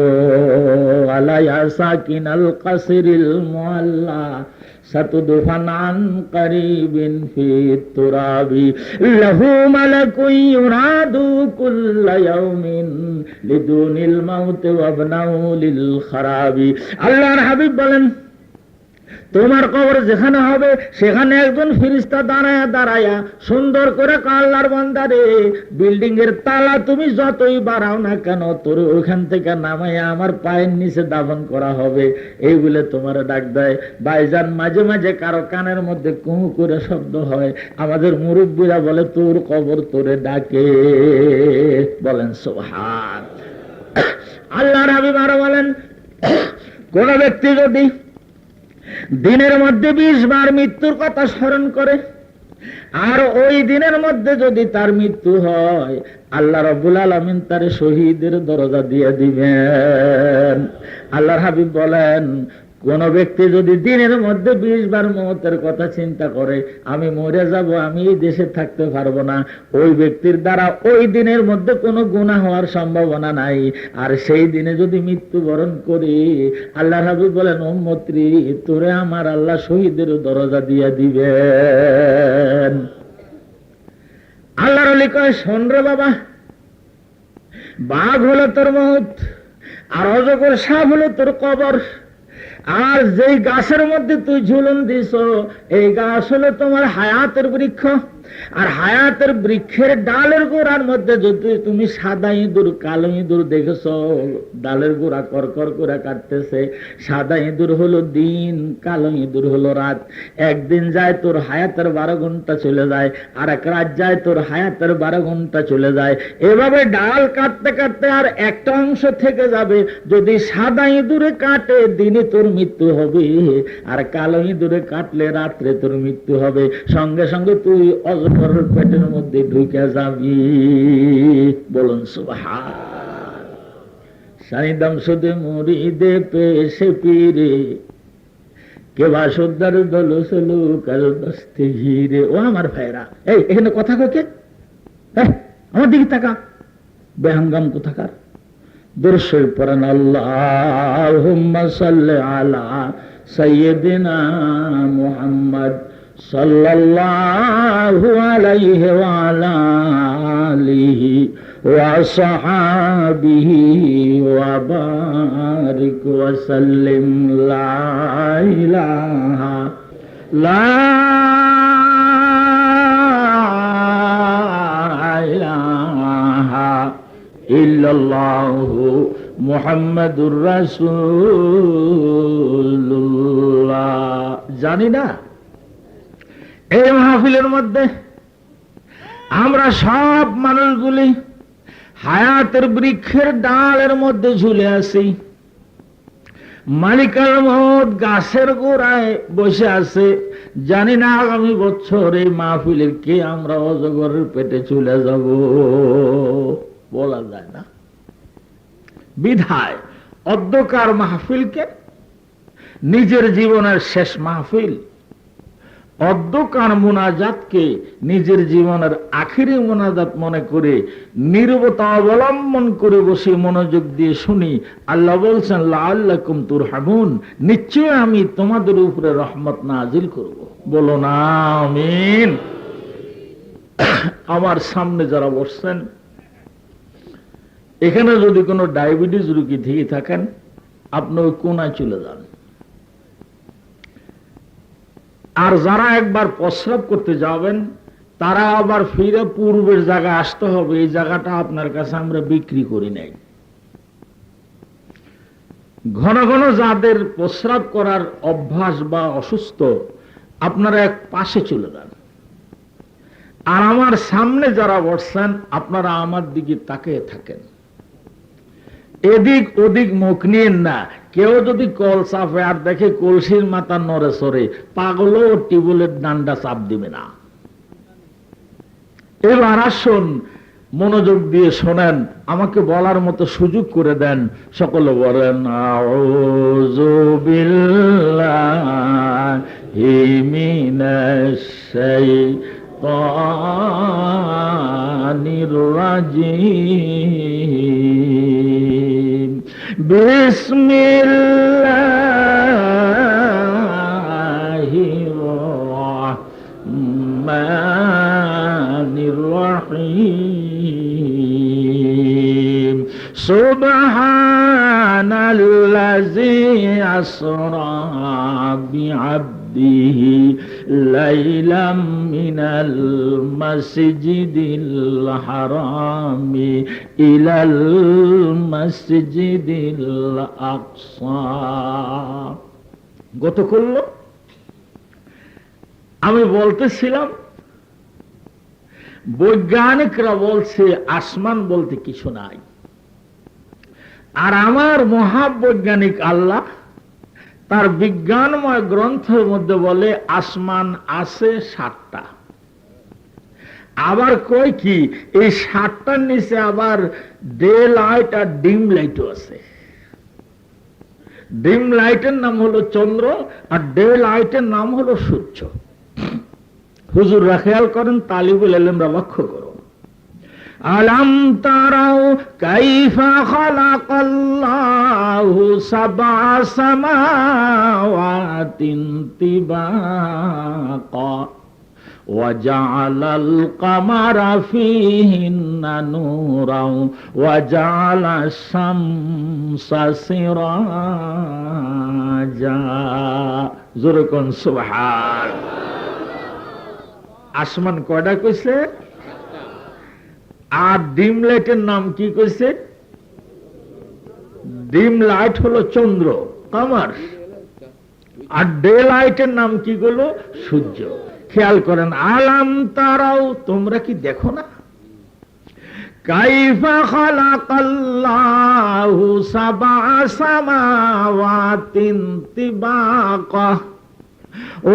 আলাইয়া সাকিনাল কাসরিল মুআল্লা সাতুদফান আন কারিবিন ফি তুরাবি লাহু মালাকুন ইউরাদু কুল্লা ইয়াউমিন লিদুনিল মাউত ওয়া আবনাউ লিল খারাবি। আল্লাহর হাবিব বলেন, তোমার কবর যেখানে হবে সেখানে একজন ফেরেশতা দাঁড়ায়া দাঁড়ায়া সুন্দর করে আল্লাহর বান্দারে, বিল্ডিং এর তালা তুমি যতই বাড়াও না কেন, তোর ওখান থেকে নামাইয়া আমার পায়ের নিচে দাফন করা হবে, এই বলে তোমার ডাক দেয়। ভাইজান, মাঝে মাঝে কারো কানের মধ্যে কুহু করে শব্দ হয়, আমাদের মুরব্বীরা বলে তোর কবর তোরে ডাকে। বলেন সুবহান। আল্লাহর হাবিব আরো বলেন, কোন ব্যক্তি যদি দিনের মধ্যে 20 বার মৃত্যুর কথা স্মরণ করে, আর ওই দিনের মধ্যে যদি তার মৃত্যু হয়, আল্লাহ রাব্বুল আলামিন তার শহীদের দরজা দিয়ে দিবেন। আল্লাহর হাবিব বলেন, কোন ব্যক্তি যদি দিনের মধ্যে 20 বার মওতের কথা চিন্তা করে, আমি মরে যাব, আমি এই দেশে থাকতে পারবো না, ওই ব্যক্তির দ্বারা ওই দিনের মধ্যে কোনো গুনাহ হওয়ার সম্ভাবনা নাই। আর সেই দিনে যদি মৃত্যুবরণ করি, আল্লাহর হাবিব বলেন, উম্মতরি তোরে আমার আল্লাহ শহীদের দরজা দিয়ে দিবেন। আল্লাহর ওলি কয়, শোন রে বাবা, বাঘ হলো তোর মউত, আর অজগর সাপ হলো তোর কবর, আর যেই গাছের মধ্যে তুই ঝুলন দিস, এই গাছ হলো তোমার হায়াতের বৃক্ষ। আর হায়াতের বৃক্ষের ডালের গোড়ার মধ্যে যদি তুমি সাদা ইঁদুর কালো ইঁদুর দেখেছ, ডালের গোড়া করকর করে কাটতেছে, সাদা ইঁদুর হলো দিন, কালো ইঁদুর হলো রাত। একদিন যায় তোর হায়াতের 12 ঘন্টা চলে যায়, আর এক রাত যায় তোর হায়াতের 12 ঘন্টা চলে যায়। এভাবে ডাল কাটতে কাটতে আর একটা অংশ থেকে যাবে। যদি সাদা ইঁদুরে কাটে দিনে তোর মৃত্যু হবে, আর কালো ইঁদুরে কাটলে রাত্রে তোর মৃত্যু হবে। সঙ্গে সঙ্গে তুই অজগরের পেটের মধ্যে ঢুকে যাবি। বলুন সুবহান। সানিদাম সুদে মুরিদে পেশে পীরে কে বাসুদার দল সলু কাল দস্তে ঘিরে। ও আমার ভাইরা, এই এখানে কথা ককে, আমার দিকে তাকা, বেহাঙ্গাম কোথাকার। দরুদ শরীফ পড়েন, আল্লাহুম্মা সাল্লি আলা সাইয়্যিদিনা মুহাম্মদ সাল্লাল্লাহু আলাইহি ওয়া আলা আলিহি ওয়া সাহাবিহি ওয়া বারিক ওয়া সাল্লিম। লা ইলাহা ইল্লাল্লাহু মুহাম্মাদুর রাসূলুল্লাহ। জানি না এই মাহফিলের মধ্যে আমরা সব মানুষগুলি হায়াতের বৃক্ষের ডালের মধ্যে ঝুলে আছি, মালিকাল মউত গাছের গোড়ায় বসে আছে। জানি না আগামী বছর এই মাহফিলের কে আমরা অজগরের পেটে চলে যাব, বলা যায় না। বিধায় অধ্যকার মাহফিলকে নিজের জীবনের শেষ মাহফিল, অধ্যকার মুনাজাতকে নিজের জীবনের আখিরি মুনাজাত মনে করে নীরবতা অবলম্বন করে বসে মনোযোগ দিয়ে শুনি। আল্লাহ বলছেন, লাআল্লাকুম তুরহামুন, নিশ্চয় আমি তোমাদের উপরে রহমত নাজিল করব। বলো না আমিন। আমার সামনে যারা বসছেন, এখানে যদি কোনো ডায়াবেটিস রোগী থেকে থাকেন, আপনি ওই কোনায় চলে যান। আর যারা একবার প্রস্রাব করতে যাবেন, তারা আবার ফিরে পূর্বের জায়গায় আসতে হবে। এই জায়গাটা আপনার কাছে আমরা বিক্রি করি নাই। ঘন ঘন যাদের প্রস্রাব করার অভ্যাস বা অসুস্থ, আপনারা এক পাশে চলে যান। আর আমার সামনে যারা বসছেন, আপনারা আমার দিকে তাকিয়ে থাকেন, এদিক ওদিক মুখ নিয়েন না। কেউ যদি কল চাপে আর দেখে কলসির মাথা নড়ে সরে, পাগলও টিউবওয়েলের ডান্ডা চাপ দিবে না। এবার আসুন মনোযোগ দিয়ে শোনেন, আমাকে বলার মতো সুযোগ করে দেন। সকলে বলেন আউযু বিল্লাহি মিনাশ শাইতানির রাজিম। বিসমিল্লাহির রাহমানির রাহিম। সুবহানাল্লাযী আসরা বিআবদিহি লাইলাম মিনাল মাসজিদিল হারামি ইলাল মাসজিদিল আকসা। গত করল আমি বলতেছিলাম বৈজ্ঞানিকরা বলছে আসমান বলতে কিছু নাই, আর আমার মহাবৈজ্ঞানিক আল্লাহ তার বিজ্ঞানময় গ্রন্থের মধ্যে বলে আসমান আছে 7টা। আবার কয় কি এই 7টার নিচে আবার ডে লাইট আর ডিম লাইটও আছে। ডিম লাইটের নাম হলো চন্দ্র আর ডে লাইটের নাম হলো সূর্য। হুজুররা খেয়াল করেন, তালিবুল ইলমরা লক্ষ্য করুন। আলাম তারাও কাইফা খালাকাল্লাহু সাবআ সামাওয়াতিন তিবাকা ওয়া জাআলাল কামারা ফীহিন্না নূরাও ওয়া জাআলাশ শামসা সিরাজা। জোরে কোন সুবহান। আসমান কয়টা কইছে? আর ডিম লাইটের নাম কি কইছে? ডিম লাইট হলো চন্দ্র কামার, আর ডে লাইটের নাম কি হলো সূর্য। খেয়াল করেন, আলাম তারাও তোমরা কি দেখো না? কাইফা খালাকাল্লাহু সাবআ সামাওয়াতিন তিবাকা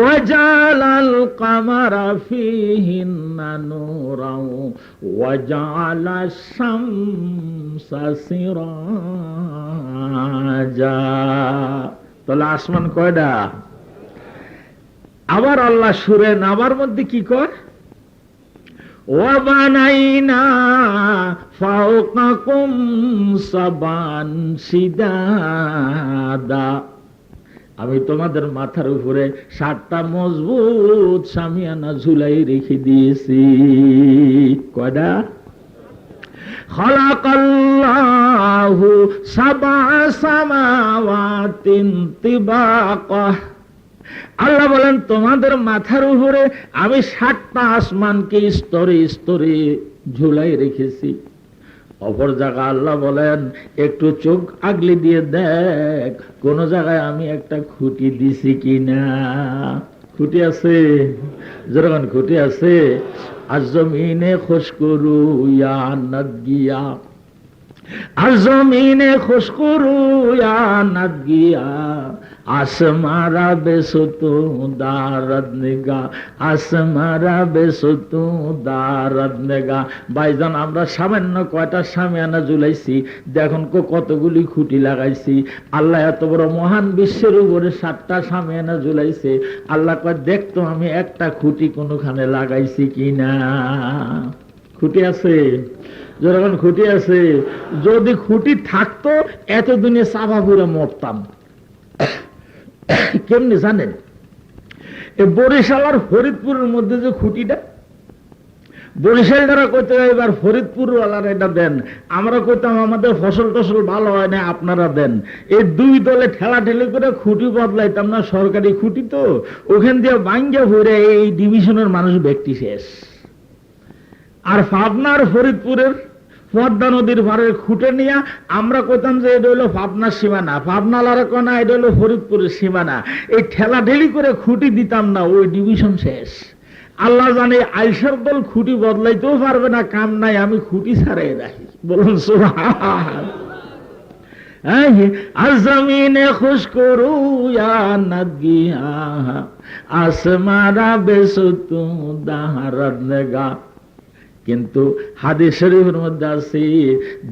وجعل القمر فيهن نورا وجعل الشمس سراجا। তাহলে আসমান কয়টা? আবার আল্লাহ সূরা নাবার মধ্যে কি কয়? ওয়াবানাইনা ফাওকাকুম সাবান শিদাদা। আমি তোমাদের মাথার উপরে 7টা মজবুত শামিয়ানা ঝুলাই রেখে দিয়েছি। কয়টা? খালাকাল্লাহু সাবআ সামাওয়াতিন তিবাকা। আল্লাহ বলেন তোমাদের মাথার উপরে আমি 7টা আসমানকে স্তরে স্তরে ঝুলাই রেখেছি। অপর জায়গায় আল্লাহ বলেন একটু চোখ আগলে দিয়ে দেখ কোন জায়গায় আমি একটা খুঁটি দিছি কিনা। খুঁটি আছে? যখন খুঁটি আছে, আজ জমিনে খুশকুরু ইয়া নাদগিয়া, আজ জমিনে খুশকুরু ইয়া নাদগিয়া, আসমারা বেসুতু দারদ নিগা, আসমারা বেসুতু দারদ নিগা। ভাইজান আমরা সামান্য কয়টা শামিয়ানা ঝুলাইছি, দেখুন কতগুলি খুঁটি লাগাইছি। আল্লাহ এত বড় মহান বিশ্বের উপরে 7টা শামিয়ানা ঝুলাইছে। আল্লাহ কয় দেখতো আমি একটা খুঁটি কোনখানে লাগাইছি কিনা। খুঁটি আছে? যখন খুঁটি আছে, যদি খুঁটি থাকতো এতদিনে চাপা পুরে মরতাম। কেমনি জানেন? এই বরিশাল আর ফরিদপুরের মধ্যে যে খুঁটিটা, বরিশাল দ্বারা কইতে এবার ফরিদপুর ওয়ালারা এটা দেন, আমরা কইতাম আমাদের ফসল টসল ভালো হয় না আপনারা দেন। এই দুই দলে ঠেলাঠেলি করে খুঁটি বদলাইতাম না, সরকারি খুঁটি তো, ওখান দিয়ে ভাঙ্গা ভরে এই ডিভিশনের মানুষ ব্যক্তি শেষ। আর পাবনা আর ফরিদপুরের পদ্মা নদীর পাড়ের খুঁটে নিয়ে আমরা কইতাম যে এটা হলো পাবনার সীমানা, পাবনা লারা কনা এটা হলো ফরিদপুরের সীমানা। এই ঠেলাঠেলি করে খুঁটি দিতাম না, ওই ডিভিশন শেষ। আল্লাহ জানে আইসার দল খুঁটি বদলাইতেও পারবে না, কাম নাই, আমি খুঁটি ছাড়াই রাখি। বলুন সুবহান। আজমিনে খুশ করু নদিয়া, আসমারা বেসুতু দাহারদ নেগা। কিন্তু হাদিস শরীফের মধ্যে আছে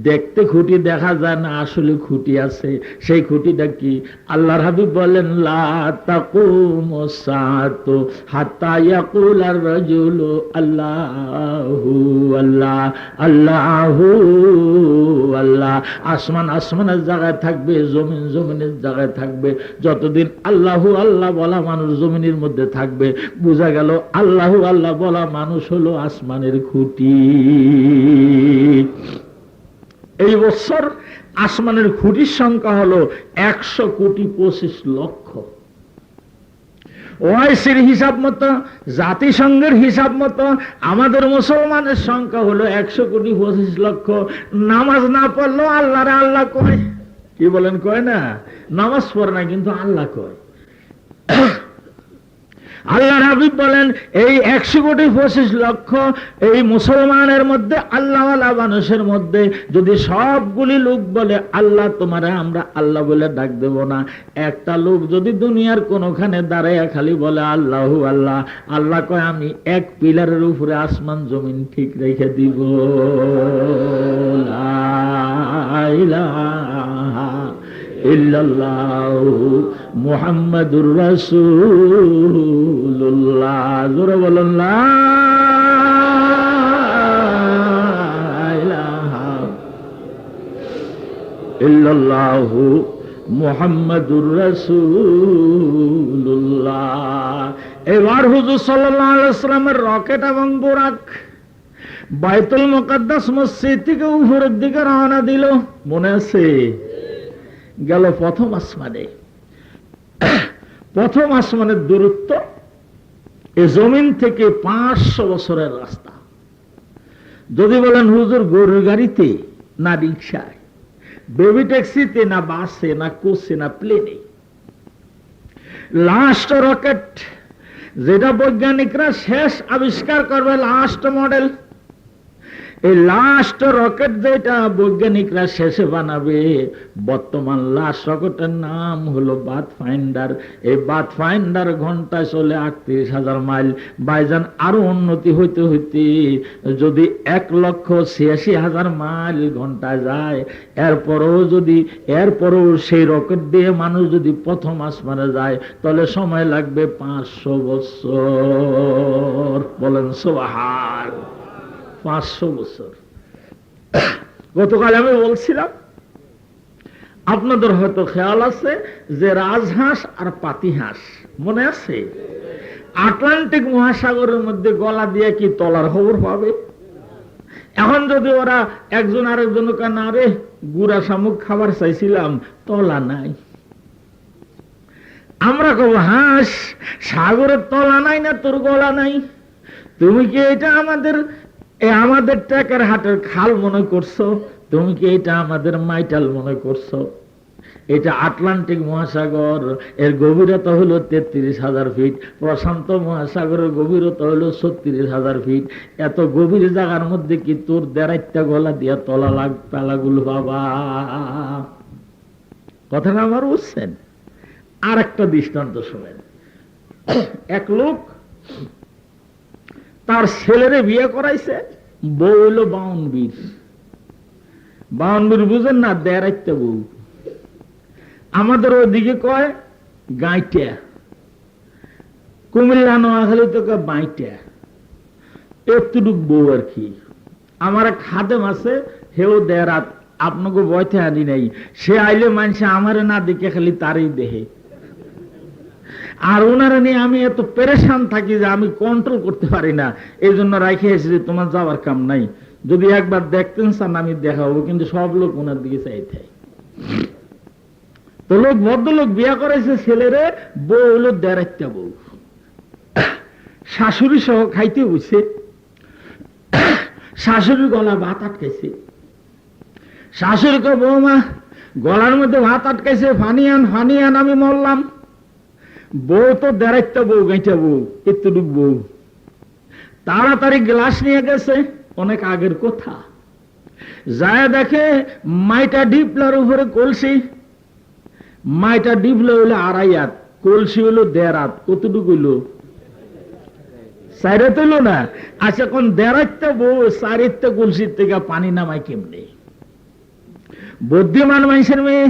দেখতে খুঁটি দেখা যায় না, আসলে খুঁটি আছে। সেই খুঁটিটা কি? আল্লাহর হাবিব বলেন লা তাকুমুস সাআতু হাত্তা ইয়াকুলার রাজুলু আল্লাহু আল্লাহ আল্লাহু আল্লাহ। আসমান আসমানের জায়গায় থাকবে, জমিন জমিনের জায়গায় থাকবে। যতদিন আল্লাহু আল্লাহ বলা মানুষ জমিনের মধ্যে থাকবে, বোঝা গেল আল্লাহু আল্লাহ বলা মানুষ হলো আসমানের খুঁটি। এই বছর আসমানের খুঁটির সংখ্যা হলো 125 লক্ষ। ওআইসির হিসাব মতো, জাতিসংঘের হিসাব মতো আমাদের মুসলমানের সংখ্যা হলো 125 লক্ষ। নামাজ না পড়লেও আল্লাহরে আল্লাহ কয়। কি বলেন? কয় না? নামাজ পড়ে না কিন্তু আল্লাহ কয়। আল্লাহর হাবিব বলেন এই 125 লক্ষ এই মুসলমানের মধ্যে, আল্লাহওয়ালা মানুষের মধ্যে যদি সবগুলি লোক বলে আল্লাহ তোমারে আমরা আল্লাহ বলে ডাক দেব না, একটা লোক যদি দুনিয়ার কোনখানে দাঁড়ায় খালি বলে আল্লাহু আল্লাহ, আল্লাহ কয় আমি এক পিলারের উপরে আসমান জমিন ঠিক রেখে দিব। লা ইলাহা ইল্লাল্লাহু মুহাম্মাদুর রাসূলুল্লাহ। জোরে বলুন লা ইলাহা ইল্লাল্লাহু মুহাম্মাদুর রাসূলুল্লাহ। এবার হুজুর সাল্লাল্লাহু আলাইহি ওয়াসাল্লামের রকেট এবং বুরাক বাইতুল মুকাদ্দাস মসজিদ থেকে উপরের দিকে রওনা দিল। মনে আছে? গেল প্রথম আসমানে। প্রথম আসমানের দূরত্ব এই জমিন থেকে 500 বছরের রাস্তা। যদি বলেন হুজুর গরুর গাড়িতে না রিক্সায়, বেবি ট্যাক্সিতে না বাসে না কোচে না প্লেনে, লাস্ট রকেট যেটা বৈজ্ঞানিকরা শেষ আবিষ্কার করবে, লাস্ট মডেল, এই লাস্ট রকেট যেটা বৈজ্ঞানিকরা শেষে বানাবে, বর্তমান লাস্ট রকেটের নাম হলো বাথ ফাইন্ডার। এই বাথ ফাইন্ডার ঘন্টায় চলে 38,000 মাইল। বাইজান আরো উন্নতি হইতে হইতে যদি 1,86,000 মাইল ঘন্টায় যায়, এরপরও সেই রকেট দিয়ে মানুষ যদি প্রথম আসমানে যায়, তাহলে সময় লাগবে 500 বছর। বলেন সুবহান। 500 বছর। গতকাল আমি বলছিলাম, আপনাদের হয়তো খেয়াল আছে যে রাজহাঁস আর পাতিহাঁস মনে আছে? আটলান্টিক মহাসাগরের মধ্যে গলা দিয়ে কি তলার খবর পাবে? এখন যদি ওরা একজন আরেকজনকে না রে গুড়া শামুক খাবার চাইছিলাম, তলা নাই। আমরা কব হাঁস সাগরের তলা নাই না তোর গলা নাই? তুমি কি এটা আমাদের ট্যাকের হাটের খাল মনে করছো? তুমি কি এটা আমাদের মাইটাল মনে করছো? এটা আটলান্টিক মহাসাগর, এর গভীরতা হলো 33,000 ফিট। প্রশান্ত মহাসাগরের গভীরতা হলো 36,000 ফিট। এত গভীর জায়গার মধ্যে কি তোর 1.5টা গলা দিয়া তলা পালাগুলো বাবা? কথাটা আমার বুঝছেন? আর একটা দৃষ্টান্ত শোনেন। এক লোক তার ছেলেরে বিয়ে করাইছে, বউ হইল বাউনবীর। বাউনবীর বুঝেন না? 1.5টা বউ। আমাদের ওইদিকে কয় গাইটা, কুমিল্লা নোয়াখালী তো কয় বাইটা। এতটুক বউ আর কি। আমার এক খাদেম আছে, হেও 1.5 রাত আপনাকে বয়তে আনি নাই। সে আইলে মানুষে আমারে না দেখে খালি তারই দেহে। আর ওনারা নিয়ে আমি এত পেরেশান থাকি যে আমি কন্ট্রোল করতে পারি না। এই জন্য রাখে এসে যে তোমার যাওয়ার কাম নাই, যদি একবার দেখতেন চান আমি দেখাবো, কিন্তু সব লোক ওনার দিকে চাইতে। তো লোক ভদ্রলোক বিয়া করাইছে ছেলেরে, বউ হলো 1.5টা বউ। শাশুড়ি সহ খাইতে বসে, শাশুড়ি গলা ভাত আটকাইছে। শাশুড়িকে বৌমা গলার মধ্যে ভাত আটকাইছে, ফানি আন আমি মরলাম। বউ তো 1.5টা বউ, গাইটা বউ, এতটুক বউ। তাড়াতাড়ি গ্লাস নিয়ে গেছে, অনেক আগের কথা। যায় দেখে মাইটা ডিপলার উপরে কলসি। মাইটা ডিপলা হইলো 2.5 হাত, কলসি হইলো 1.5 হাত। কতটুকু হইলো? সাইরে তুল না। আচ্ছা কোন দেড়াইতে বউ চারিতে কলসির থেকে পানি নামায় কেমনে? বুদ্ধিমান মানুষের মেয়ে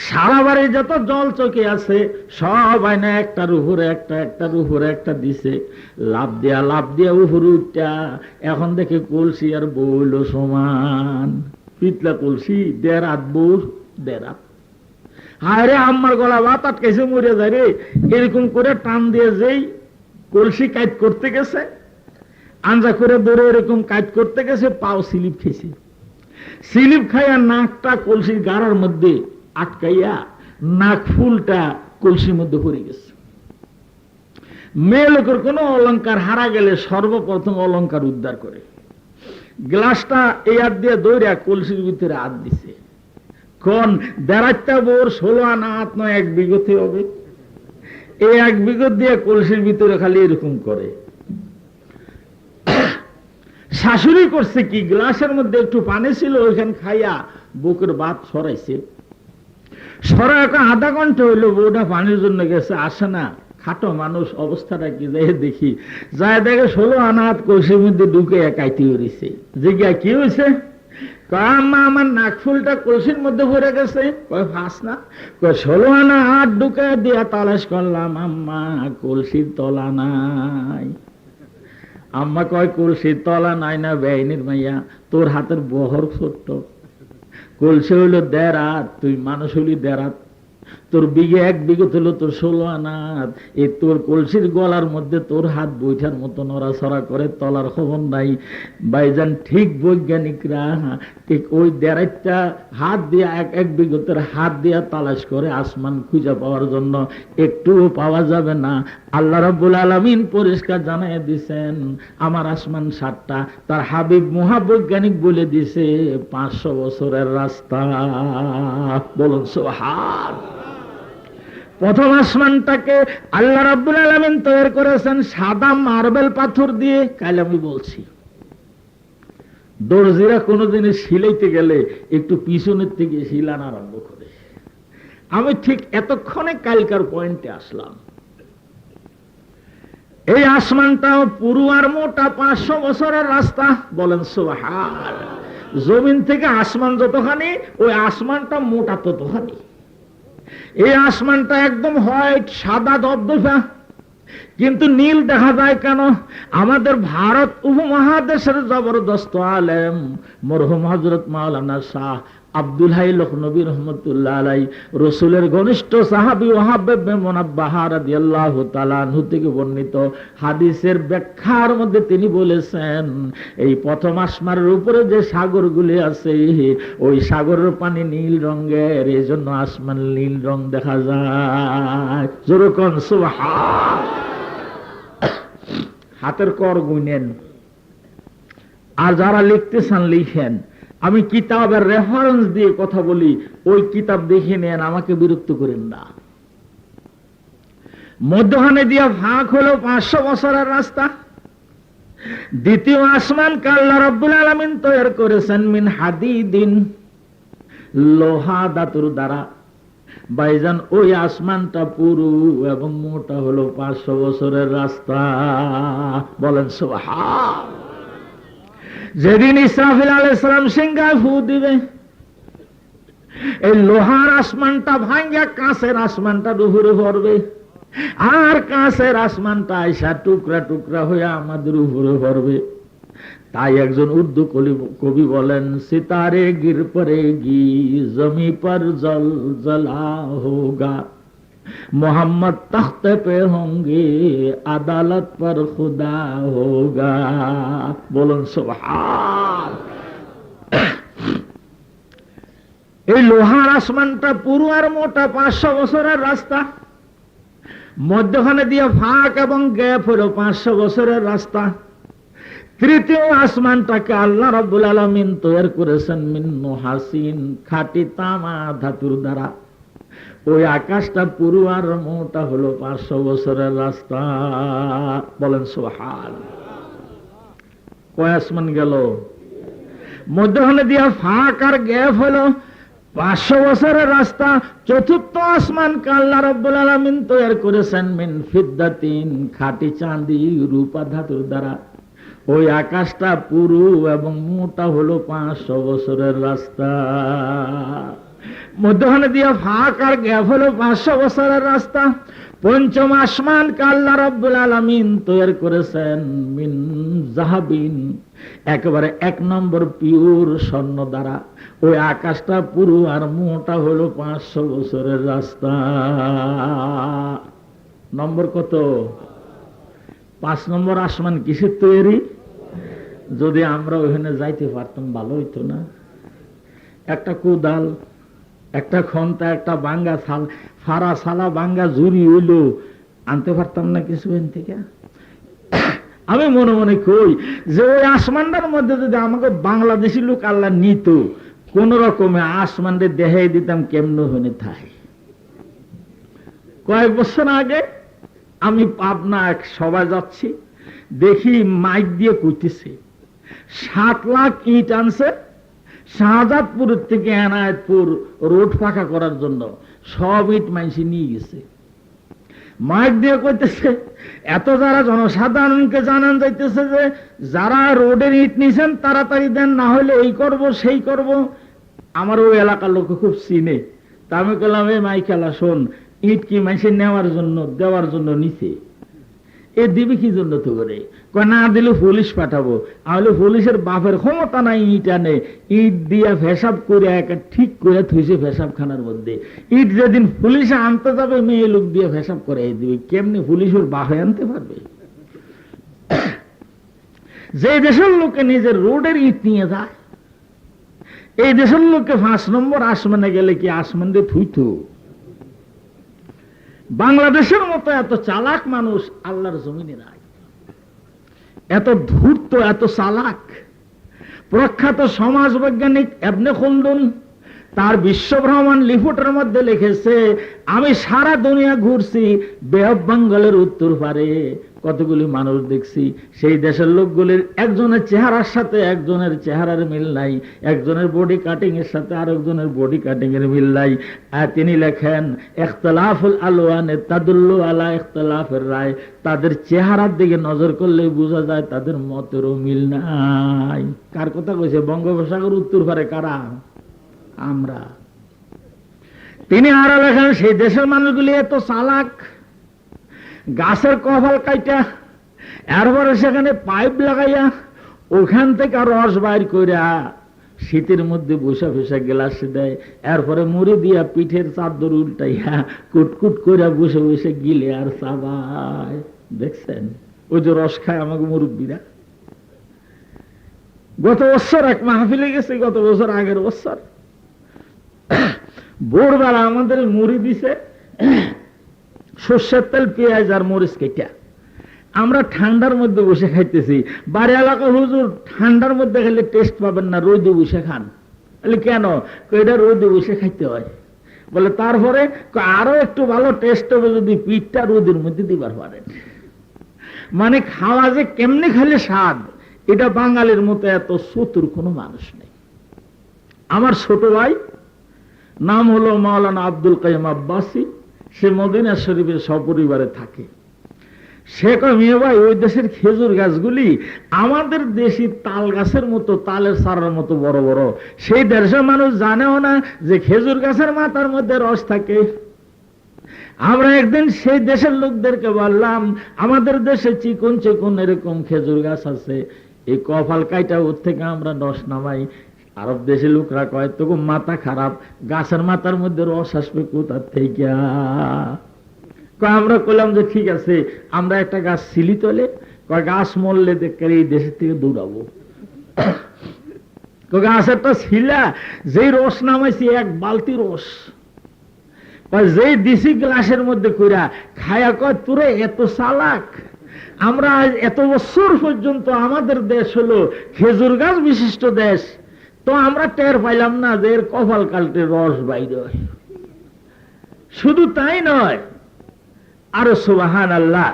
সারা বাড়ি যত জল চকে আছে সব আয়না একটার উপরে একটা একটার উপরে একটা দিছে, লাভ দিয়া উপরে উঠা এখন দেখে কলসি আর বউল সমান। পিতলা কলসি দেড়াত বউ দেড়াত। হায় রে আমার গলা বাত আটকাইছে মরে যায় রে। এরকম করে টান দিয়ে যেই কলসি কাজ করতে গেছে, আঞ্জা করে ধরে এরকম কাজ করতে গেছে, পাও স্লিপ খেয়েছে। স্লিপ খাইয়া নাকটা কলসির গাড়ার মধ্যে আটকাইয়া নাক ফুলটা কলসির মধ্যে পড়ে গেছে। মেয়ে লোকের কোন অলংকার হারা গেলে সর্বপ্রথম অলংকার উদ্ধার করে। গ্লাসটা এই হাত দিয়ে দৌড়া কলসির ভিতরে হাত দিছে। কোন দেড়াইটা বোর 16 আনা হাত নয়, 1 বিঘতে হবে। এই 1 বিঘত দিয়ে কলসির ভিতরে খালি এরকম করে। শাশুড়ি করছে কি, গ্লাসের মধ্যে একটু পানি ছিল, ওইখানে খাইয়া বুকের বাত সরাইছে। সরা এখন আধা ঘন্টা হইলো, বউটা পানির জন্য গেছে, আসে না। খাটো মানুষ, অবস্থাটা কি যাই দেখি, যায় দেখে 16 আনা হাত কলসির মধ্যে ঢুকে একাইতে উড়িছে। জিজ্ঞা কি হয়েছে? আম্মা আমার নাক ফুলটা কলসির মধ্যে ভরে গেছে। কয় ফাঁস না? কয় 16 আনা হাত ঢুকে দিয়া তালাশ করলাম, আম্মা কলসির তলা নাই। আম্মা কয় কলসির তলা নাই না বেআইনের মাইয়া, তোর হাতের বহর ছোট্ট। কলসি হইল 1.5 হাত, তুই মানুষ হইলি 1.5 হাত। তোর বিঘে 1 বিঘত হলো তোর 16 আনা হাত। এই তোর কলসির গলার মধ্যে তোর হাত বৈঠার মতো নড়াচড়া করে, তলার খবর নাই। ভাইজান ঠিক বৈজ্ঞানিকরা ঠিক ওই 1.5টা হাত দিয়া 1 বিঘতের হাত দিয়া তালাশ করে আসমান খুঁজে পাওয়ার জন্য, একটুও পাওয়া যাবে না। আল্লাহ রাব্বুল আলামিন পরিষ্কার জানাই দিছেন আমার আসমান 7টা। তার হাবিব মহাবৈজ্ঞানিক বলে দিছে 500 বছরের রাস্তা। বলুন সুবহান। প্রথম আসমানটাকে আল্লাহ রাব্বুল আলামিন তৈরি করেছেন সাদা মার্বেল পাথর দিয়ে। কাল আমি বলছি, দর্জিরা কোনোদিনে সিলাইতে গেলে একটু পিছনের থেকে সিলান আরম্ভ করে। আমি ঠিক এতক্ষণে কালকার পয়েন্টে আসলাম। এই আসমানটাও পুরু আর মোটা 500 বছরের রাস্তা। বলেন সুবহান। জমিন থেকে আসমান যতখানি, ওই আসমানটা মোটা ততখানি। এই আসমানটা একদম হোয়াইট, সাদা দবদবা, কিন্তু নীল দেখা যায় কেন? আমাদের ভারত উপমহাদেশের জবরদস্ত আলেম মরহুম হযরত মাওলানা শাহ আব্দুল হাই লখনবী রহমতুল্লাহ আলাই, রসুলের ঘনিষ্ঠ সাহাবী ওয়াহাব ইবনে মুনাব্বাহ রাদিয়াল্লাহু তাআলা আনহু থেকে বর্ণিত হাদিসের ব্যাখ্যার মধ্যে তিনি বলেছেন, এই প্রথম আসমানের উপরে যে সাগরগুলি আছে, ওই সাগরের পানি নীল রঙের, এই জন্য আসমান নীল রং দেখা যায়। জোরে কোন সুবহান। হাতের কর গুনেন, আর যারা লিখতে চান লিখেন। আমি কিতাবের রেফারেন্স দিয়ে কথা বলি, ওই কিতাব দেখে নেন, আমাকে বিরক্ত করেন না। মধ্যখানে দিয়া ভাগ হলো 500 বছরের রাস্তা। দ্বিতীয় আসমান আল্লাহ রাব্বুল আলামিন তৈরি করেছেন মিন হাদিদিন, লোহা ধাতুর দ্বারা। ভাইজান ওই আসমানটা পুরু এবং মোটা হলো 500 বছরের রাস্তা। বলেন সুবহান। যেদিন ইসরাফিল আলাইহিস সালাম সিংহায় ফু দিবে, এই লোহার আসমানটা ভাঙ্গা কাঁচের আসমানটা উপরে পড়বে, আর কাঁচের আসমানটা আইসা টুকরা টুকরা হয়ে আমাদের উপরে পড়বে। তাই একজন উর্দু কবি বলেন, সিতারে গির পড়েগি জমি পর জল জলা হোগা, मोहम्मद तख्त पे होंगे अदालत पर खुदा होगा। बोलन सुबहान। এই লোহার আসমানটা পুরো আর মোটা 500 বছরের রাস্তা, মধ্যখানে দিয়ে ফাঁক এবং গ্যাপ হলো 500 বছরের রাস্তা। তৃতীয় আসমানটাকে আল্লাহ রাব্বুল আলামিন তৈরি করেছেন মিন নুহাসিন, খাঁটি তামা ধাতুর দ্বারা। ওই আকাশটা পুরো আর মোটা হলো 500 বছরের রাস্তা। বলেন সুবহান। কয় আসমান গেল? মধ্যখানে দিয়া ফাঁক আর গ্যাপ হলো 500 বছরের রাস্তা। চতুর্থ আসমানকে আল্লাহ রাব্বুল আলামিন তৈরি করেছেন মিন ফিদ্দাতিন, খাঁটি চাঁদি রূপা ধাতুর দ্বারা। ওই আকাশটা পুরু এবং মোটা হলো 500 বছরের রাস্তা। মধ্যখানে দিয়ে ফাঁক আর গ্যাপ হলো 500 বছরের রাস্তা। পঞ্চম আসমানকে আল্লাহ রাব্বুল আলামিন তৈরি করেছেন মিন যাহাবিন, একেবারে 1 নম্বর পিওর স্বর্ণ দ্বারা। ওই আকাশটা পুরু আর মোটা হলো 500 বছরের রাস্তা। নম্বর কত? 5 নম্বর আসমান কিসের তৈরি? যদি আমরা ওখানে যাইতে পারতাম ভালো হইতো না? একটা কোদাল, একটা খন্তা, একটা বাঙ্গা ফারা সালা বাঙ্গা জুড়ি হইল, আনতে পারতাম না কিছু এখান থেকে? আমি মনে মনে কই যে ওই আসমানটার মধ্যে যদি আমাকে বাংলাদেশি লোক আল্লাহ নিত, কোন রকমে আসমানটা দেখাই দিতাম কেমন হয়ে থাকে। কয়েক বছর আগে আমি পাবনা এক সবাই যাচ্ছি, দেখি মাইক দিয়ে কইতেছে 7 লাখ ইট আনছে শাহজাদপুরের থেকে এনায়েতপুর রোড ফাঁকা করার জন্য। সব ইট মাইনসি নিয়ে গেছে। মাইক দিয়ে কইতেছে, এত যারা জনসাধারণকে জানান যাইতেছে যে যারা রোডের ইট নিছেন তাড়াতাড়ি দেন, না হলে এই করব সেই করব। আমার ওই এলাকার লোক খুব চিনে। তা আমি বললাম, এই মাইকেলা শোন, ইট কি মাইসে নেওয়ার জন্য দেওয়ার জন্য নিছে? এ দিবি কি জন্য তো করে? না দিলে পুলিশ পাঠাবো। তাহলে পুলিশের বাপের ক্ষমতা নাই ইট আনে। ইট দিয়ে ফেসাব করে ঠিক করে থুইছে ফেসাব খানার মধ্যে। ইট যেদিন পুলিশে আনতে যাবে মেয়ে লোক দিয়ে ফেসাব করে দিবে। কেমনি পুলিশের বাপে আনতে পারবে? যে দেশের লোকে নিজের রোডের ইট নিয়ে যায়, এই দেশের লোককে 5 নম্বর আসমানে গেলে কি আসমান দিয়ে থুইতো? বাংলাদেশের মতো এত চালাক মানুষ আল্লাহর জমিনে নাই। এত ধূর্ত, এত চালাক। প্রখ্যাত সমাজ বৈজ্ঞানিক ইবনে খালদুন তার বিশ্বভ্রমণ লিফটের মধ্যে লিখেছে, আমি সারা দুনিয়া ঘুরছি, বে অফ বেঙ্গলের উত্তর পারে কতগুলি মানুষ দেখছি, সেই দেশের লোকগুলির একজনের চেহারার সাথে একজনের চেহারার মিল নাই, একজনের বডি কাটিং এর সাথে আরেকজনের বডি কাটিং এর মিল নাই। তিনি লেখেন, ইখতিলাফুল আলওয়ানে তাদুল্লু আলা ইখতিলাফের রায়। তাদের চেহারার দিকে নজর করলে বোঝা যায় তাদের মতেরও মিল নাই। কার কথা কইছে? বঙ্গোপসাগর উত্তর পারে কারা? আমরা। তিনি আরো লেখেন, সেই দেশের মানুষগুলি এত চালাক, গাছের কপাল কাইটা এরপরে সেখানে পাইপ লাগাইয়া ওখান থেকে রস বাইর কইরা শীতের মধ্যে বসা ফেসা গ্লাসে দেয়, এরপরে মুড়ি দিয়া পিঠের চাদর উল্টাইয়া কুটকুট করে বসে বসে গিলে আর চাবায়। দেখছেন ওই যে রস খায় আমাকে মুরব্বীরা। গত বছর এক মাহফিলে গেছে, গত বছর আগের বছর ভোরবেলা আমাদের মুড়ি দিছে সর্ষের তেল, পেঁয়াজ আর মরিচ কেটে। আমরা ঠান্ডার মধ্যে বসে খাইতেছি। বাড়ি এলাকার হুজুর ঠান্ডার মধ্যে খেলে টেস্ট পাবেন না, রোদে বসে খান। কেন? এটা রোদে বসে খাইতে হয় বলে। তারপরে আরো একটু ভালো টেস্ট হবে যদি পিঠটা রোদের মধ্যে দিবার পারেন। মানে খাওয়া যে কেমনি খেলে স্বাদ, এটা বাঙালির মতো এত চতুর কোনো মানুষ নেই। আমার ছোট ভাই নাম হলো মাওলানা আব্দুল কাইম আব্বাসী, সে মদিনা শরীফের সপরিবারে থাকে। সে কয়, মেয়ে ভাই ওই দেশের খেজুর গাছগুলি আমাদের দেশি তাল গাছের মতো, তালের চারার মতো বড় বড়। সেই দেশের মানুষ জানেও না যে খেজুর গাছের মাথার মধ্যে রস থাকে। আমরা একদিন সেই দেশের লোকদেরকে বললাম, আমাদের দেশে চিকন চিকন এরকম খেজুর গাছ আছে, এই কপাল কাইটা ওর থেকে আমরা রস নামাই। আরব দেশের লোকরা কয়, তোকে মাথা খারাপ, গাছের মাথার মধ্যে রস আসবে কোথার থেকে? আমরা কইলাম যে ঠিক আছে, আমরা একটা গাছ ছিলি তোলে, গাছ মরলে দেখে এই দেশের থেকে দৌড়াবো। গাছেরটা ছিলা যেই রস নামাইছি 1 বালতি রস, যেই দিছি গ্লাসের মধ্যে কইরা খায়া কয়, তোরে এত চালাক, আমরা এত বছর পর্যন্ত আমাদের দেশ হলো খেজুর গাছ বিশিষ্ট দেশ, তো আমরা টের পাইলাম না যে এর কপাল কালটে রস বাইর হয়। শুধু তাই নয়, আরো সুবহানাল্লাহ,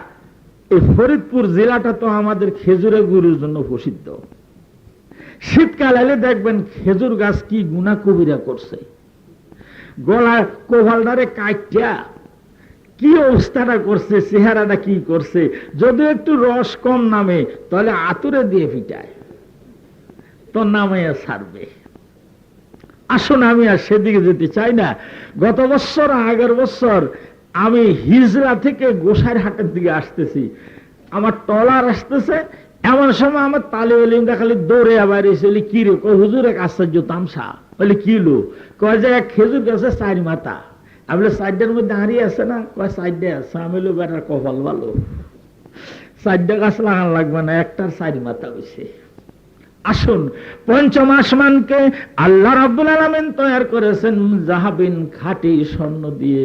এই ফরিদপুর জেলাটা তো আমাদের খেজুরের গুড়ের জন্য প্রসিদ্ধ। শীতকাল এলে দেখবেন খেজুর গাছ কি গুনাহ কবিরা করছে। গলা কোভালটারে কাইটা কি অবস্থাটা করছে, চেহারাটা কি করছে। যদি একটু রস কম নামে তাহলে আতুরে দিয়ে পিটায়, তো নামাইয়া ছাড়বে। আসুন, আমি আর সেদিকে যেতে চাই না। গত বছর আগের বছর আমি হিজরা থেকে গোসাইরহাটের দিকে আসতেছি, আমার টলার আসতেছে, এমন সময় আমার তালে এলিমটা খালি দৌড়ে আবার এসে কি রে, হুজুর এক আশ্চর্য তামসা। বলে কি লো? কয় যে এক খেজুর গাছে 4 মাথা। আমি বলে 4টার মধ্যে হারিয়ে আছে না? কয় 4টে আছে। আমি বলি বেটার কপাল ভালো, 4টে গাছ লাগান লাগবে না, একটার 4 মাথা হয়েছে। আসুন, পঞ্চম আসমানকে আল্লাহ রাব্বুল আলামিন তৈরি করেছেন জাহাবিন, খাঁটি স্বর্ণ দিয়ে।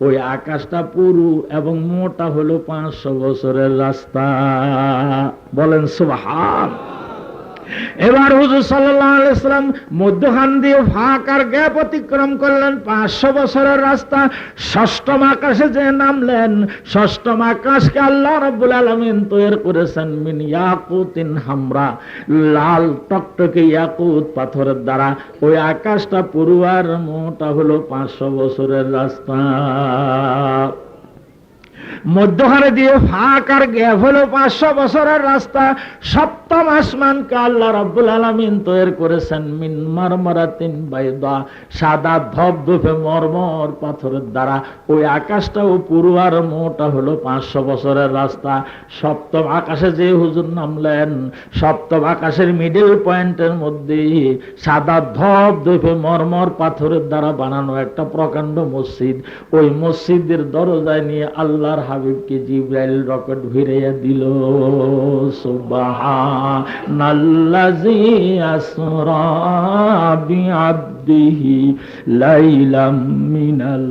ওই আকাশটা পুরু এবং মোটা হলো 500 বছরের রাস্তা। বলেন সুবহান। এবার হুজুর সাল্লাল্লাহু আলাইহি ওয়াসাল্লাম মধ্যখান দিয়ে ফাঁকার গ্যাপ অতিক্রম করলেন, 500 বছরের রাস্তা। ষষ্ঠম আকাশে যে নামলেন, ষষ্ঠম আকাশকে আল্লাহ রাব্বুল আলামিন তৈরি করেছেন মিন ইয়াকুতিন হামরা, লাল টকটকে ইয়াকুত পাথরের দ্বারা। ওই আকাশটা পুরু আর মোটা হলো 500 বছরের রাস্তা। মধ্যখানে দিয়ে ফাঁকার গ্যাপ হলো 500 বছরের রাস্তা। সপ্তম আসমানকে আল্লাহ রাব্বুল আলামিন তৈরি করেছেন মিন মারমারাতিন বাইদা, সাদা ধবধবে মরমর পাথরের দ্বারা। ওই আকাশটাও পুরু আর মোটা হলো 500 বছরের রাস্তা। সপ্তম আকাশে যে হুজুর নামলেন, সপ্তম আকাশের মিডল পয়েন্টের মধ্যে সাদা ধবধবে মরমর পাথরের দ্বারা বানানো একটা প্রকাণ্ড মসজিদ। ওই মসজিদের দরজায় নিয়ে আল্লাহর হাবিবকে জিবরাইল রকেট ভিড়াইয়া দিল। সুবহানাল্লাযী আসরা বিআবদিহি লাইলাম মিনাল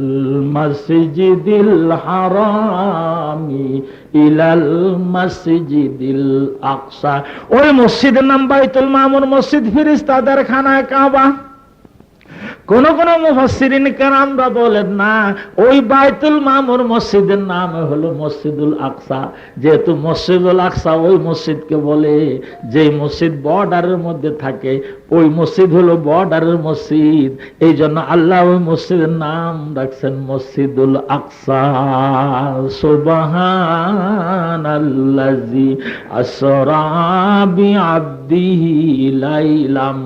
মাসজিদিল হারামি ইলাল মাসজিদিল আকসা। ওই মসজিদের নাম বাইতুল মামুর মসজিদ, ফেরেশতাদের খানায় কাবা। কোন কোন মুফাসসিরিন কেরামরা বলেন না, ওই বাইতুল মামুর মসজিদের নাম হলো মসজিদুল আকসা। যেহেতু মসজিদুল আকসা ওই মসজিদকে বলে যে মসজিদ বর্ডারের মধ্যে থাকে, ওই মসজিদ হলো বর্ডারের মসজিদ। এই জন্য আল্লাহ ওই মসজিদের নাম রাখছেন মসজিদুল আকসা। সুবহানাল্লাযী আসরা বিআবদিহি লাইলাম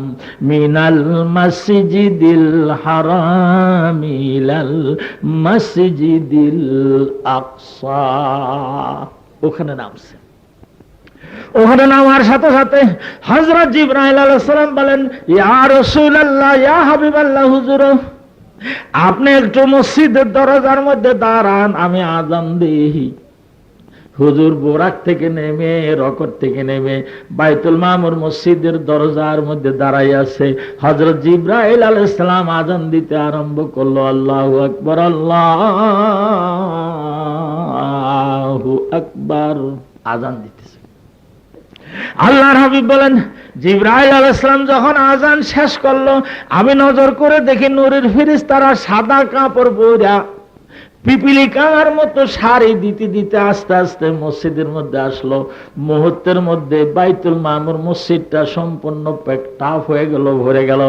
মিনাল মাসজিদিল হারামি ইলাল মাসজিদিল আকসা। ওখানে নামছে। ওখানে নামার সাথে সাথে হযরত জিবরাইল আলাইহিস সালাম বলেন, ইয়া রাসূলুল্লাহ, ইয়া হাবিবাল্লাহ, হুজুর আপনি একটু মসজিদের দরজার মধ্যে দাঁড়ান, আমি আযান দিই। হুজুর বোরাক থেকে নেমে, রকত থেকে নেমে বাইতুল মামুর মসজিদের দরজার মধ্যে দাঁড়াই আছে। হযরত জিবরাইল আলাইহিস সালাম আযান দিতে আরম্ভ করলো। আল্লাহু আকবার, আল্লাহু আকবার, আযান দিতেছে। আল্লাহর হাবিব বলেন, জিবরাইল আলাইহিস সালাম যখন আযান শেষ করলো, আমি নজর করে দেখি নূরের ফেরেশতারা সাদা কাপড় পরা পিপিলিকার মতো সারি দিতে দিতে আস্তে আস্তে মসজিদের মধ্যে আসলো। মুহূর্তের মধ্যে বাইতুল মামুর মসজিদটা সম্পূর্ণ টাফ হয়ে গেল, ভরে গেল।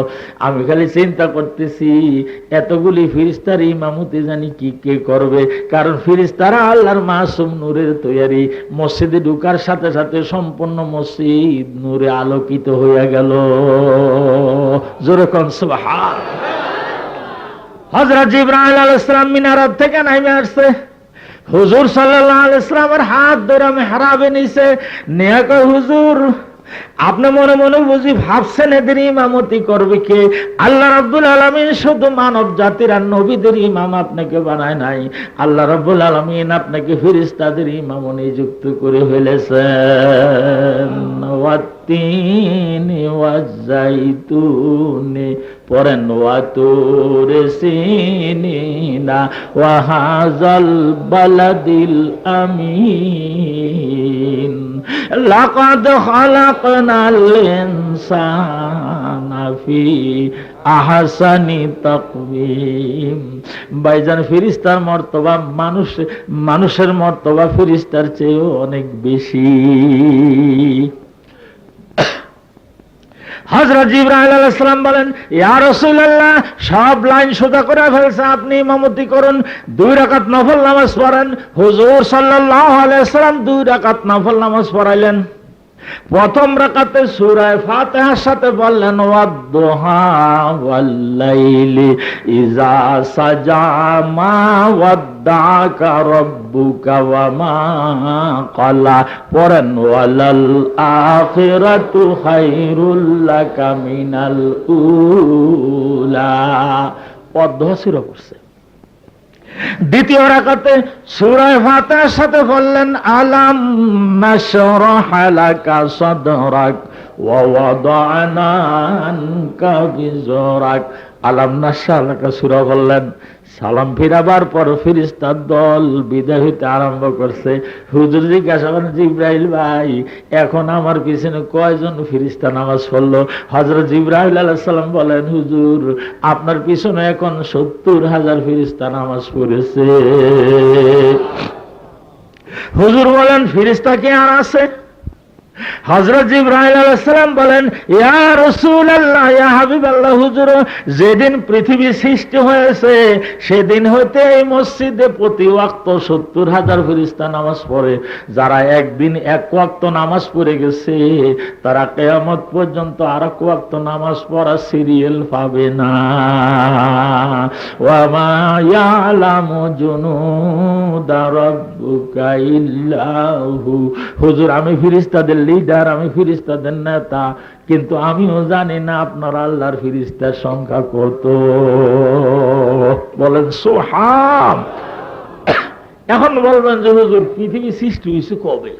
আমি খালি চিন্তা করতেছি, এতগুলি ফেরেশতার ইমামতি জানি কি কে করবে। কারণ ফেরেশতারা আল্লাহর মাসুম নূরের তৈরি। মসজিদে ঢোকার সাথে সাথে সম্পূর্ণ মসজিদ নূরে আলোকিত হয়ে গেল। জোরে কোন সুবহান। হযরত জিবরাইল আলাইহিস সালাম মিনারাত থেকে নামে আসছে। হুজুর সাল্লাল্লাহু আলাইহি ওয়াসাল্লামের হাত ধরে মেহরাবে নিছে, নিয়ে কয়, হুজুর আপনি মনে মনে বুঝি ভাবছেন এদের ইমামতি করবে কে? আল্লাহ রাব্বুল আলামিন শুধু মানব জাতির আর নবীদের ইমাম আপনাকে বানায় নাই, আল্লাহ রাব্বুল আলামিন আপনাকে ফেরেশতাদের ইমাম নিযুক্ত করে ফেলেছেন। ওয়াত্তিনি ওয়াজ্জাইতুনি, পরেন ওয়াতুর সিনিনা ওয়া হাযাল বালাদিল আমিন লাকাদ খালাকনাল ইনসানা ফি আহসানি তাকওয়িম। ভাইজান, ফেরেশতার মর্তবা মানুষের মর্তবা ফেরেশতার চেয়েও অনেক বেশি। হযরত জিবরাইল আলাইহিস সালাম বলেন, ইয়া রাসূলুল্লাহ, সব লাইন সোজা করে ফেলছে, আপনি ইমামতি করুন, 2 রাকাত নফল নামাজ পড়েন। হুজুর সাল্লাল্লাহু আলাইহি ওয়াসাল্লাম 2 রাকাত নফল নামাজ পড়াইলেন। প্রথম রাকাতে সূরা ফাতিহার সাথে বললেন, ওয়াদ-দুহা ওয়াল-লাইলি ইযা সাজা মা ওয়াদ্দাকা রাব্বুকা ওয়া মা ক্বালা। পড়েন, ওয়ালাল আখিরাতু খায়রুল লাকা মিনাল উলা। ওয়াদ-দুহা সূরা পড়ছে। দ্বিতীয় রাকাতে সূরা ফাতিহার সাথে বললেন, আলাম নাশরাহ লাকা সাদরাক ওয়া ওয়াদানা আনকা বিজরাক। আলাম নাশরাহ লাকা সূরা বললেন। সালাম ফিরাবার পর ফেরেশতার দল বিদায় হইতে আরম্ভ করছে। হুজুর জিজ্ঞাসা করেন, জিবরাইল ভাই, এখন আমার পিছনে কয়জন ফেরেশতা নামাজ পড়লো? হযরত জিবরাইল আলাইহিস সালাম বলেন, হুজুর, আপনার পিছনে এখন 70,000 ফেরেশতা নামাজ পড়েছে। হুজুর বলেন, ফেরেশতা কি আর আছে? হযরত জিবরাইল আলাইহিস সালাম বলেন, ইয়া রাসূলুল্লাহ, ইয়া হাবিবাল্লাহ, হুজুর, যেদিন পৃথিবী সৃষ্টি হয়েছে সেদিন হইতে এই মসজিদে প্রতি ওয়াক্ত 70,000 ফেরেশতা নামাজ পড়ে। যারা একদিন 1 ওয়াক্ত নামাজ পড়ে গেছে তারা কিয়ামত পর্যন্ত আর 1 ওয়াক্ত নামাজ পড়া সিরিয়াল পাবে না। ওয়া মা ইয়ালামু জুনুদা রাব্বুকা ইল্লাহু। হুজুর, আমি ফেরেশতাদের লিডার, আমি ফেরেশতাদের নেতা, কিন্তু আমিও জানি না আপনার আল্লাহর ফেরেশতার সংখ্যা কত। বলেন সুবহান। এখন বলবেন যে হুজুর, পৃথিবী সৃষ্টি হয়েছে কবে?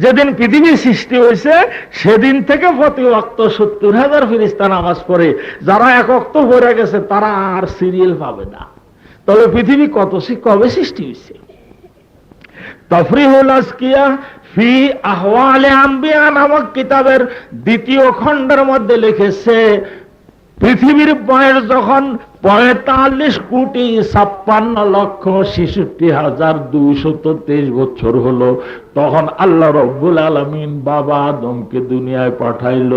যেদিন পৃথিবী সৃষ্টি হয়েছে সেদিন থেকে প্রতি ওয়াক্ত 70,000 ফেরেশতা নামাজ পড়ে। যারা 1 ওয়াক্ত পড়ে গেছে তারা আর সিরিয়াল পাবে না। তবে পৃথিবী কবে সৃষ্টি হয়েছে? তাফরিহুল আজকিয়া ফি আহওয়ালে আম্বিয়া নামক কিতাবের 2য় খণ্ডের মধ্যে লিখেছে, পৃথিবীর বয়স যখন 45,56,63,223 বছর হলো, তখন আল্লাহ রব্বুল আলামিন বাবা আদমকে দুনিয়ায় পাঠাইল।